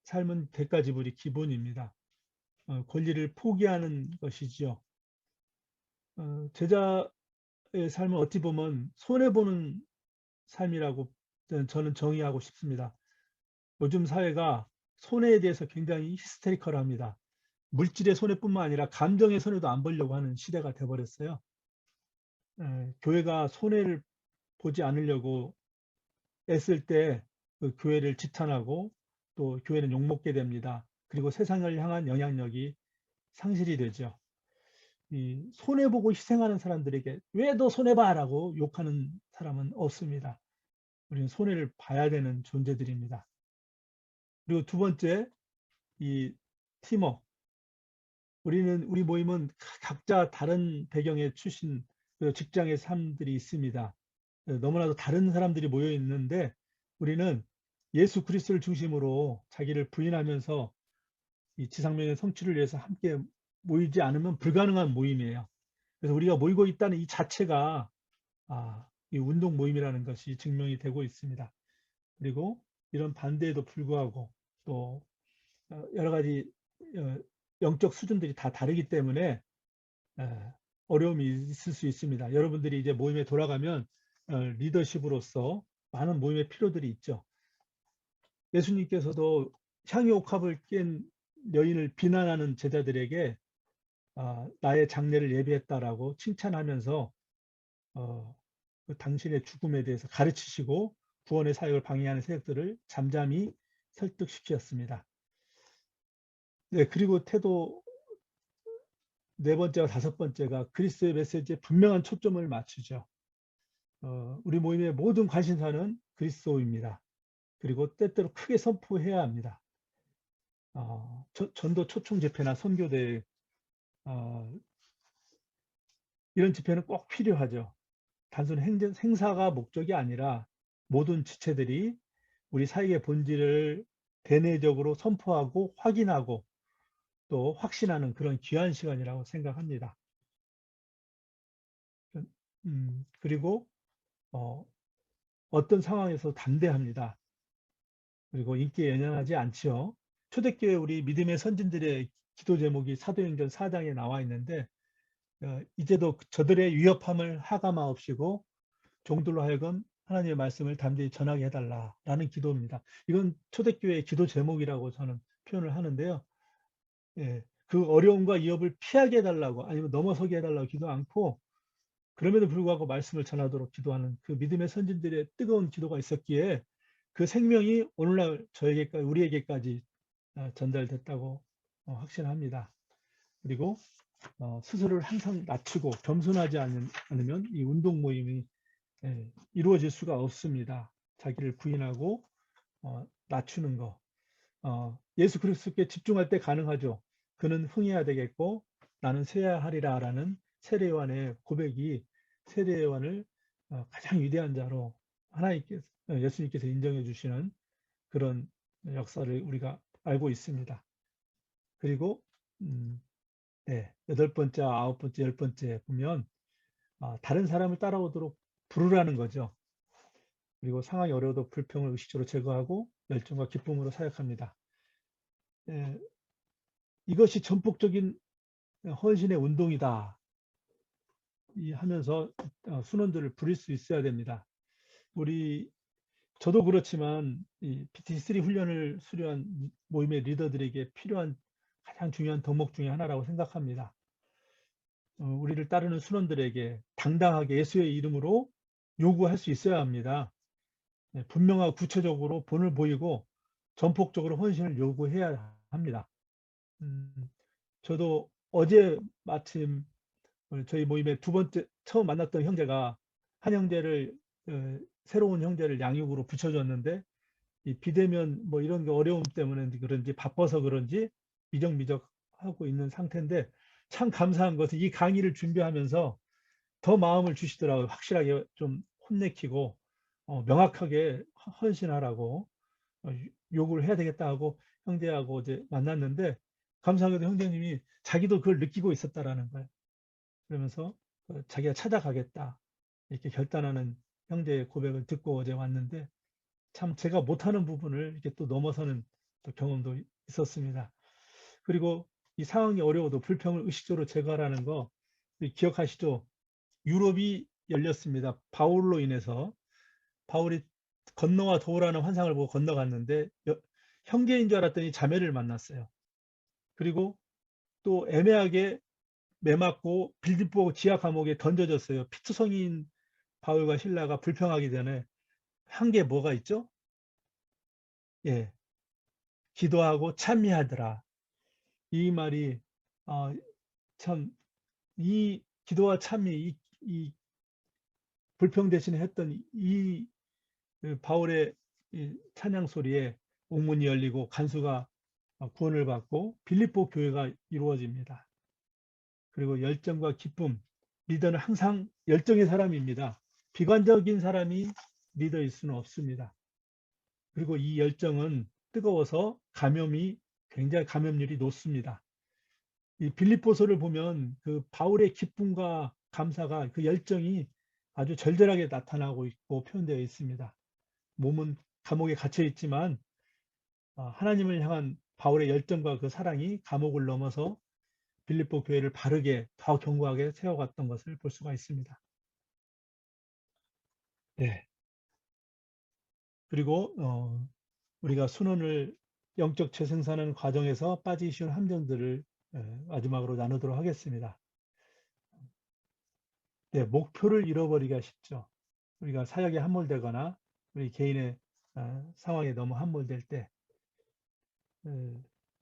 삶은 대가 지불이 기본입니다. 권리를 포기하는 것이지요. 제자의 삶은 어찌 보면 손해보는 삶이라고 저는 정의하고 싶습니다. 요즘 사회가 손해에 대해서 굉장히 히스테리컬합니다. 물질의 손해뿐만 아니라 감정의 손해도 안 보려고 하는 시대가 돼버렸어요. 교회가 손해를 보지 않으려고 애쓸 때 그 교회를 지탄하고 또 교회는 욕먹게 됩니다. 그리고 세상을 향한 영향력이 상실이 되죠. 이 손해보고 희생하는 사람들에게 왜 너 손해봐라고 욕하는 사람은 없습니다. 우리는 손해를 봐야 되는 존재들입니다. 그리고 두 번째, 이 팀워크. 우리 모임은 각자 다른 배경의 출신, 직장의 사람들이 있습니다. 너무나도 다른 사람들이 모여 있는데 우리는 예수 그리스도를 중심으로 자기를 부인하면서 이 지상명의 성취를 위해서 함께 모이지 않으면 불가능한 모임이에요. 그래서 우리가 모이고 있다는 이 자체가 이 운동 모임이라는 것이 증명이 되고 있습니다. 그리고 이런 반대에도 불구하고 또 여러 가지 영적 수준들이 다 다르기 때문에 어려움이 있을 수 있습니다. 여러분들이 이제 모임에 돌아가면 리더십으로서 많은 모임의 필요들이 있죠. 예수님께서도 향유 옥합을 깬 여인을 비난하는 제자들에게 나의 장례를 예비했다라고 칭찬하면서 당신의 죽음에 대해서 가르치시고 구원의 사역을 방해하는 세력들을 잠잠히 설득시켰습니다. 네, 그리고 태도 네 번째와 다섯 번째가 그리스도의 메시지에 분명한 초점을 맞추죠. 우리 모임의 모든 관심사는 그리스도입니다. 그리고 때때로 크게 선포해야 합니다. 전도 초청 집회나 선교대 이런 집회는 꼭 필요하죠. 단순 행사가 목적이 아니라 모든 지체들이 우리 사역의 본질을 대내적으로 선포하고 확인하고 또 확신하는 그런 귀한 시간이라고 생각합니다. 그리고 어떤 상황에서 담대합니다. 그리고 인기에 연연하지 않지요. 초대교회 우리 믿음의 선진들의 기도 제목이 사도행전 4장에 나와 있는데 이제도 저들의 위협함을 하감하옵시고 종들로 하여금 하나님의 말씀을 담대히 전하게 해달라라는 기도입니다. 이건 초대교회의 기도 제목이라고 저는 표현을 하는데요. 예, 그 어려움과 위협을 피하게 해달라고 아니면 넘어서게 해달라고 기도 않고 그럼에도 불구하고 말씀을 전하도록 기도하는 그 믿음의 선진들의 뜨거운 기도가 있었기에 그 생명이 오늘날 저에게까지 우리에게까지 전달됐다고 확신합니다. 그리고 스스로를 항상 낮추고 겸손하지 않으면 이 운동 모임이 이루어질 수가 없습니다. 자기를 부인하고 낮추는 거. 예수 그리스도께 집중할 때 가능하죠. 그는 흥해야 되겠고 나는 쇠야 하리라 라는 세례요한의 고백이 세례요한을 가장 위대한 자로 예수님께서 인정해 주시는 그런 역사를 우리가 알고 있습니다. 그리고 네, 8번째, 9번째, 10번째 보면 다른 사람을 따라오도록 부르라는 거죠. 그리고 상황이 어려워도 불평을 의식적으로 제거하고 열정과 기쁨으로 사역합니다. 이것이 전폭적인 헌신의 운동이다 하면서 순원들을 부릴 수 있어야 됩니다. 저도 그렇지만 이 PT3 훈련을 수료한 모임의 리더들에게 필요한 가장 중요한 덕목 중에 하나라고 생각합니다. 우리를 따르는 순원들에게 당당하게 예수의 이름으로 요구할 수 있어야 합니다. 분명하고 구체적으로 본을 보이고 전폭적으로 헌신을 요구해야 합니다. 저도 어제 마침 저희 모임의 처음 만났던 형제가 한 형제를 새로운 형제를 양육으로 붙여줬는데 이 비대면 뭐 이런 게 어려움 때문에 그런지 바빠서 그런지 미적미적 하고 있는 상태인데 참 감사한 것은 이 강의를 준비하면서 더 마음을 주시더라고요. 확실하게 좀 혼내키고 명확하게 헌신하라고 요구를 해야 되겠다 하고 형제하고 이제 만났는데 감사하게도 형제님이 자기도 그걸 느끼고 있었다라는 거예요. 그러면서 자기가 찾아가겠다 이렇게 결단하는 형제의 고백을 듣고 어제 왔는데 참 제가 못하는 부분을 이렇게 또 넘어서는 또 경험도 있었습니다. 그리고 이 상황이 어려워도 불평을 의식적으로 제거하라는 거 기억하시죠? 유럽이 열렸습니다. 바울로 인해서 바울이 건너와 도우라는 환상을 보고 건너갔는데 형제인 줄 알았더니 자매를 만났어요. 그리고 또 애매하게 매맞고 빌립보 지하 감옥에 던져졌어요. 피투성이인 바울과 실라가 불평하기 전에 한 게 뭐가 있죠? 예, 기도하고 찬미하더라. 이 말이 참 이 기도와 찬미 이 불평 대신에 했던 이 바울의 이 찬양 소리에 옥문이 열리고 간수가 구원을 받고 빌립보 교회가 이루어집니다. 그리고 열정과 기쁨, 리더는 항상 열정의 사람입니다. 비관적인 사람이 리더일 수는 없습니다. 그리고 이 열정은 뜨거워서 굉장히 감염률이 높습니다. 이 빌립보서를 보면 그 바울의 기쁨과 감사가 그 열정이 아주 절절하게 나타나고 있고 표현되어 있습니다. 몸은 감옥에 갇혀 있지만 하나님을 향한 바울의 열정과 그 사랑이 감옥을 넘어서 빌립보 교회를 바르게 더 견고하게 세워갔던 것을 볼 수가 있습니다. 네. 그리고 우리가 순원을 영적 재생산하는 과정에서 빠지기 쉬운 함정들을 마지막으로 나누도록 하겠습니다. 네, 목표를 잃어버리기가 쉽죠. 우리가 사역에 함몰되거나 우리 개인의 상황에 너무 함몰될 때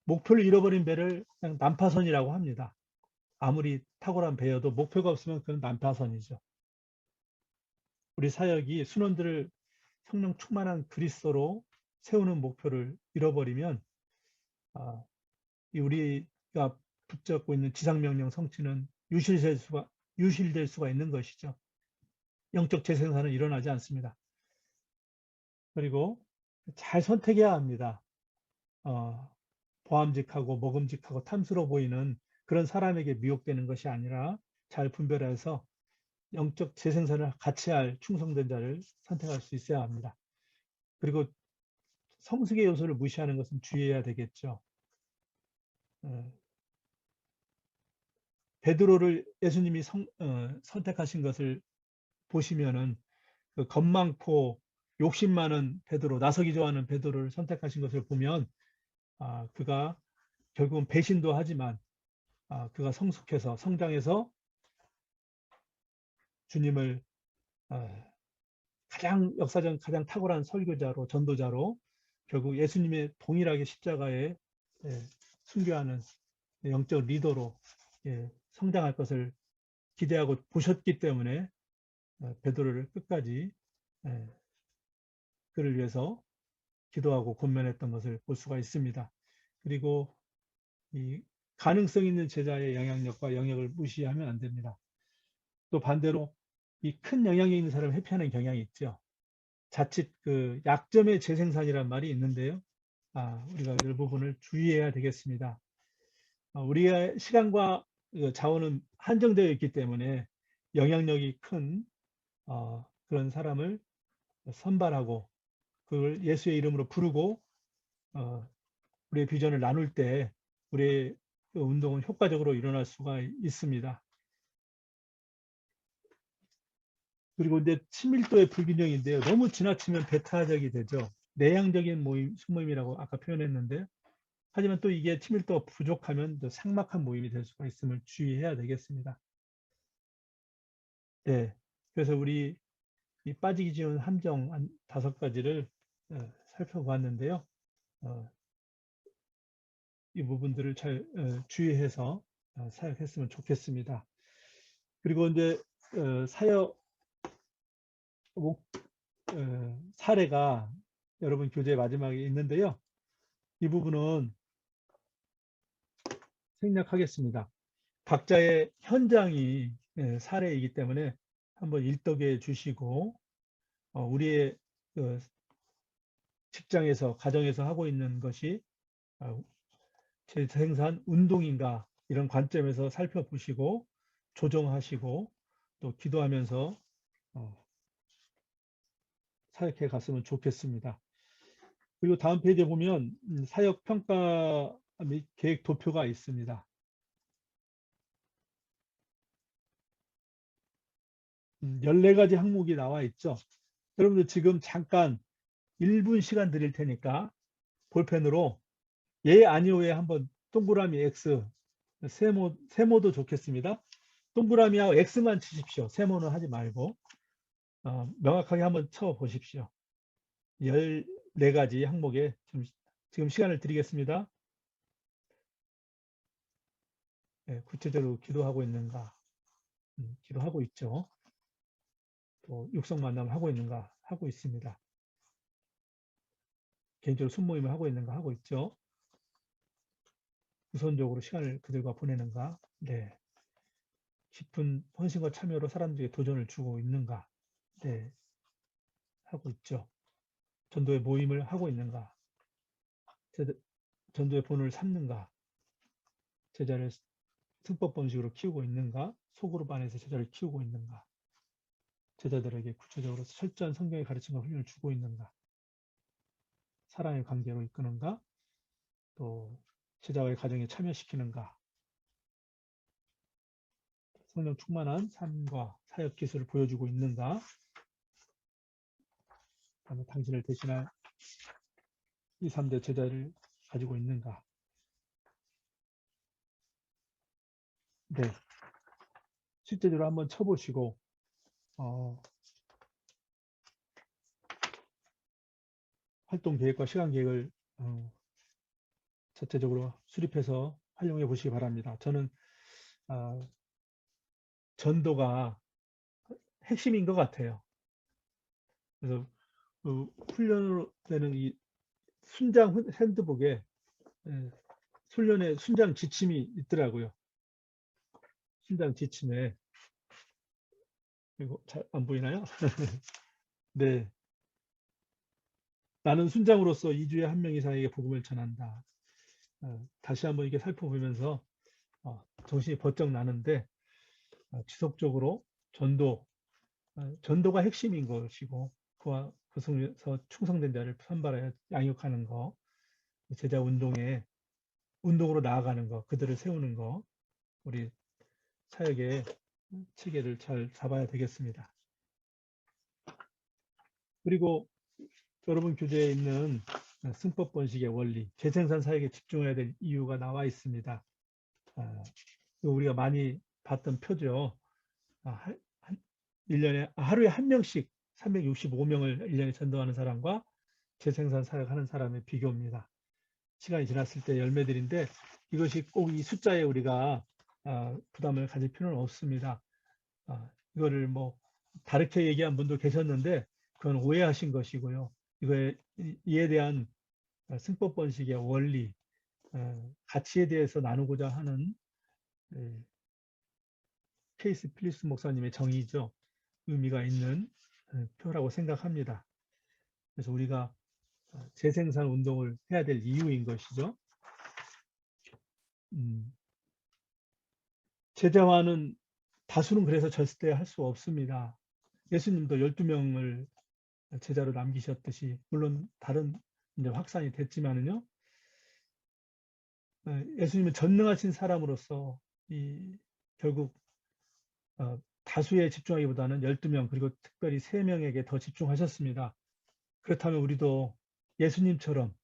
목표를 잃어버린 배를 그냥 난파선이라고 합니다. 아무리 탁월한 배여도 목표가 없으면 그건 난파선이죠. 우리 사역이 순원들을 성령 충만한 그리스도로 세우는 목표를 잃어버리면 우리가 붙잡고 있는 지상명령 성취는 유실될 수가 있는 것이죠. 영적 재생산은 일어나지 않습니다. 그리고 잘 선택해야 합니다. 보암직하고 먹음직하고 탐스러워 보이는 그런 사람에게 미혹되는 것이 아니라 잘 분별해서 영적 재생산을 같이 할 충성된 자를 선택할 수 있어야 합니다. 그리고 성숙의 요소를 무시하는 것은 주의해야 되겠죠. 베드로를 예수님이 선택하신 것을 보시면은 그 겁 많고 욕심 많은 베드로, 나서기 좋아하는 베드로를 선택하신 것을 보면 그가 결국은 배신도 하지만 그가 성숙해서 성장해서 주님을 역사적 가장 탁월한 설교자로 전도자로 결국 예수님의 동일하게 십자가에 순교하는 영적 리더로 성장할 것을 기대하고 보셨기 때문에 베드로를 끝까지 그를 위해서 기도하고 권면했던 것을 볼 수가 있습니다. 그리고 이 가능성 있는 제자의 영향력과 영역을 무시하면 안 됩니다. 또 반대로 이 큰 영향력 있는 사람을 회피하는 경향이 있죠. 자칫 그 약점의 재생산이란 말이 있는데요. 우리가 이 부분을 주의해야 되겠습니다. 우리의 시간과 자원은 한정되어 있기 때문에 영향력이 큰 그런 사람을 선발하고 그걸 예수의 이름으로 부르고 우리의 비전을 나눌 때 우리의 그 운동은 효과적으로 일어날 수가 있습니다. 그리고 이제 친밀도의 불균형인데요. 너무 지나치면 배타적이 되죠. 내향적인 모임이라고 아까 표현했는데, 하지만 또 이게 친밀도가 부족하면 또 삭막한 모임이 될 수가 있음을 주의해야 되겠습니다. 네, 그래서 우리 이 빠지기 쉬운 함정 한 5가지를 살펴보았는데요. 이 부분들을 잘 주의해서 사역했으면 좋겠습니다. 그리고 이제 사역 사례가 여러분 교재 마지막에 있는데요. 이 부분은 생략하겠습니다. 각자의 현장이 사례이기 때문에 한번 일독해 주시고 우리의 직장에서 가정에서 하고 있는 것이 재생산 운동인가 이런 관점에서 살펴보시고 조정하시고 또 기도하면서 사역해 갔으면 좋겠습니다. 그리고 다음 페이지에 보면 사역 평가 및 계획 도표가 있습니다. 14가지 항목이 나와 있죠. 여러분들 지금 잠깐 1분 시간 드릴 테니까 볼펜으로 예, 아니오에 한번 동그라미 X, 세모도 좋겠습니다. 동그라미하고 X만 치십시오. 세모는 하지 말고 명확하게 한번 쳐 보십시오. 14가지 항목에 지금 시간을 드리겠습니다. 구체적으로 기도하고 있는가? 기도하고 있죠. 또 육성 만남을 하고 있는가? 하고 있습니다. 개인적으로 순모임을 하고 있는가? 하고 있죠. 우선적으로 시간을 그들과 보내는가? 네. 깊은 헌신과 참여로 사람들에게 도전을 주고 있는가? 네. 하고 있죠. 전도의 모임을 하고 있는가? 전도의 본을 삼는가? 제자를 승법 방식으로 키우고 있는가? 소그룹 안에서 제자를 키우고 있는가? 제자들에게 구체적으로 철저한 성경의 가르침과 훈련을 주고 있는가? 사랑의 관계로 이끄는가? 또 제자와의 가정에 참여시키는가? 성령 충만한 삶과 사역 기술을 보여주고 있는가? 그다음에 당신을 대신할 2, 3대 제자를 가지고 있는가? 네. 실제적으로 한번 쳐보시고 활동 계획과 시간 계획을 자체적으로 수립해서 활용해 보시기 바랍니다. 저는 전도가 핵심인 것 같아요. 그래서 그 훈련으로 되는 이 순장 핸드북에 훈련의 순장 지침이 있더라고요. 순장 지침에 이거 잘 안 보이나요? 네. 나는 순장으로서 2주에 1명 이상에게 복음을 전한다. 다시 한번 이게 살펴보면서 정신이 번쩍 나는데 지속적으로 전도가 핵심인 것이고 그와 그 속에서 충성된 자를 선발하여 양육하는 거, 제자 운동으로 나아가는 거, 그들을 세우는 거, 우리 사역의 체계를 잘 잡아야 되겠습니다. 그리고 여러분 교재에 있는 승법 번식의 원리, 재생산 사역에 집중해야 될 이유가 나와 있습니다. 이거 우리가 많이 봤던 표죠. 1년에 하루에 한 명씩 365명을 1년에 전도하는 사람과 재생산 사역하는 사람의 비교입니다. 시간이 지났을 때 열매들인데 이것이 꼭 이 숫자에 우리가 부담을 가질 필요는 없습니다. 이거를 뭐 다르게 얘기한 분도 계셨는데 그건 오해하신 것이고요. 이에 대한 승법 번식의 원리, 가치에 대해서 나누고자 하는 케이스 필립스 목사님의 정의죠. 의미가 있는 표라고 생각합니다. 그래서 우리가 재생산 운동을 해야 될 이유인 것이죠. 제자화는 다수는 그래서 절대 할 수 없습니다. 예수님도 12명을 제자로 남기셨듯이 물론 다른 이제 확산이 됐지만은요. 예수님은 전능하신 사람으로서 결국 다수에 집중하기보다는 12명 그리고 특별히 3명에게 더 집중하셨습니다. 그렇다면 우리도 예수님처럼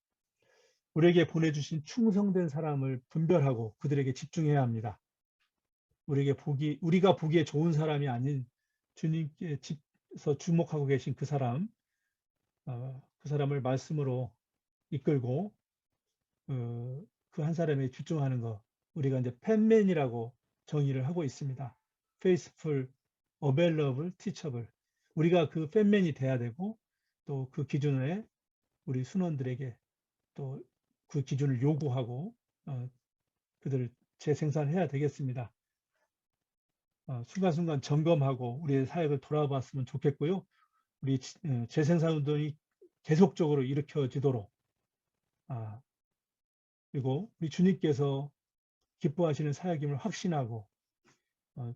우리에게 보내주신 충성된 사람을 분별하고 그들에게 집중해야 합니다. 우리가 보기에 좋은 사람이 아닌 주님께서 주목하고 계신 그 사람, 그 사람을 말씀으로 이끌고 그 한 사람에 집중하는 것, 우리가 이제 팬맨이라고 정의를 하고 있습니다. faithful, available, teachable. 우리가 그 팬맨이 돼야 되고 또 그 기준에 우리 순원들에게 또 그 기준을 요구하고 그들을 재생산해야 되겠습니다. 순간순간 점검하고 우리의 사역을 돌아봤으면 좋겠고요. 우리 재생산 운동이 계속적으로 일으켜지도록 그리고 우리 주님께서 기뻐하시는 사역임을 확신하고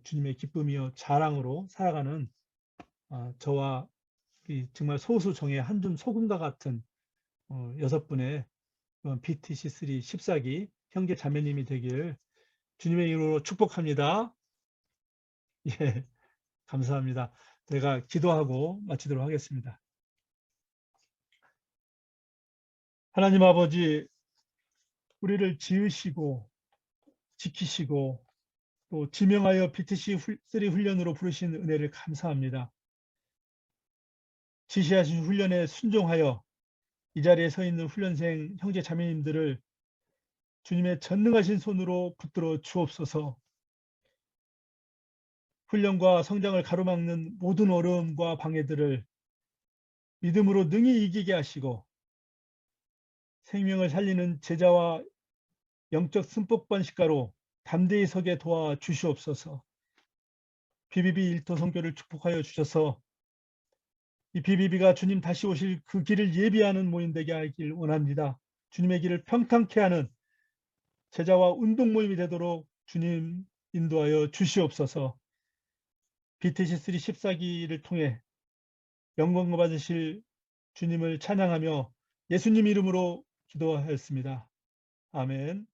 주님의 기쁨이요 자랑으로 살아가는 저와 정말 소수 정의 한 줌 소금과 같은 6분의 BTC3 14기 형제 자매님이 되길 주님의 이름으로 축복합니다. 예, 감사합니다. 제가 기도하고 마치도록 하겠습니다. 하나님 아버지, 우리를 지으시고 지키시고 또 지명하여 BTC3 훈련으로 부르신 은혜를 감사합니다. 지시하신 훈련에 순종하여 이 자리에 서 있는 훈련생 형제 자매님들을 주님의 전능하신 손으로 붙들어 주옵소서. 훈련과 성장을 가로막는 모든 어려움과 방해들을 믿음으로 능히 이기게 하시고 생명을 살리는 제자와 영적 승법 번식가로 담대히 서게 도와 주시옵소서. BBB 1터 선교를 축복하여 주셔서 이 BBB가 주님 다시 오실 그 길을 예비하는 모임 되게 하길 원합니다. 주님의 길을 평탄케 하는 제자와 운동 모임이 되도록 주님 인도하여 주시옵소서. BTC3 14기를 통해 영광 받으실 주님을 찬양하며 예수님 이름으로 기도하였습니다. 아멘.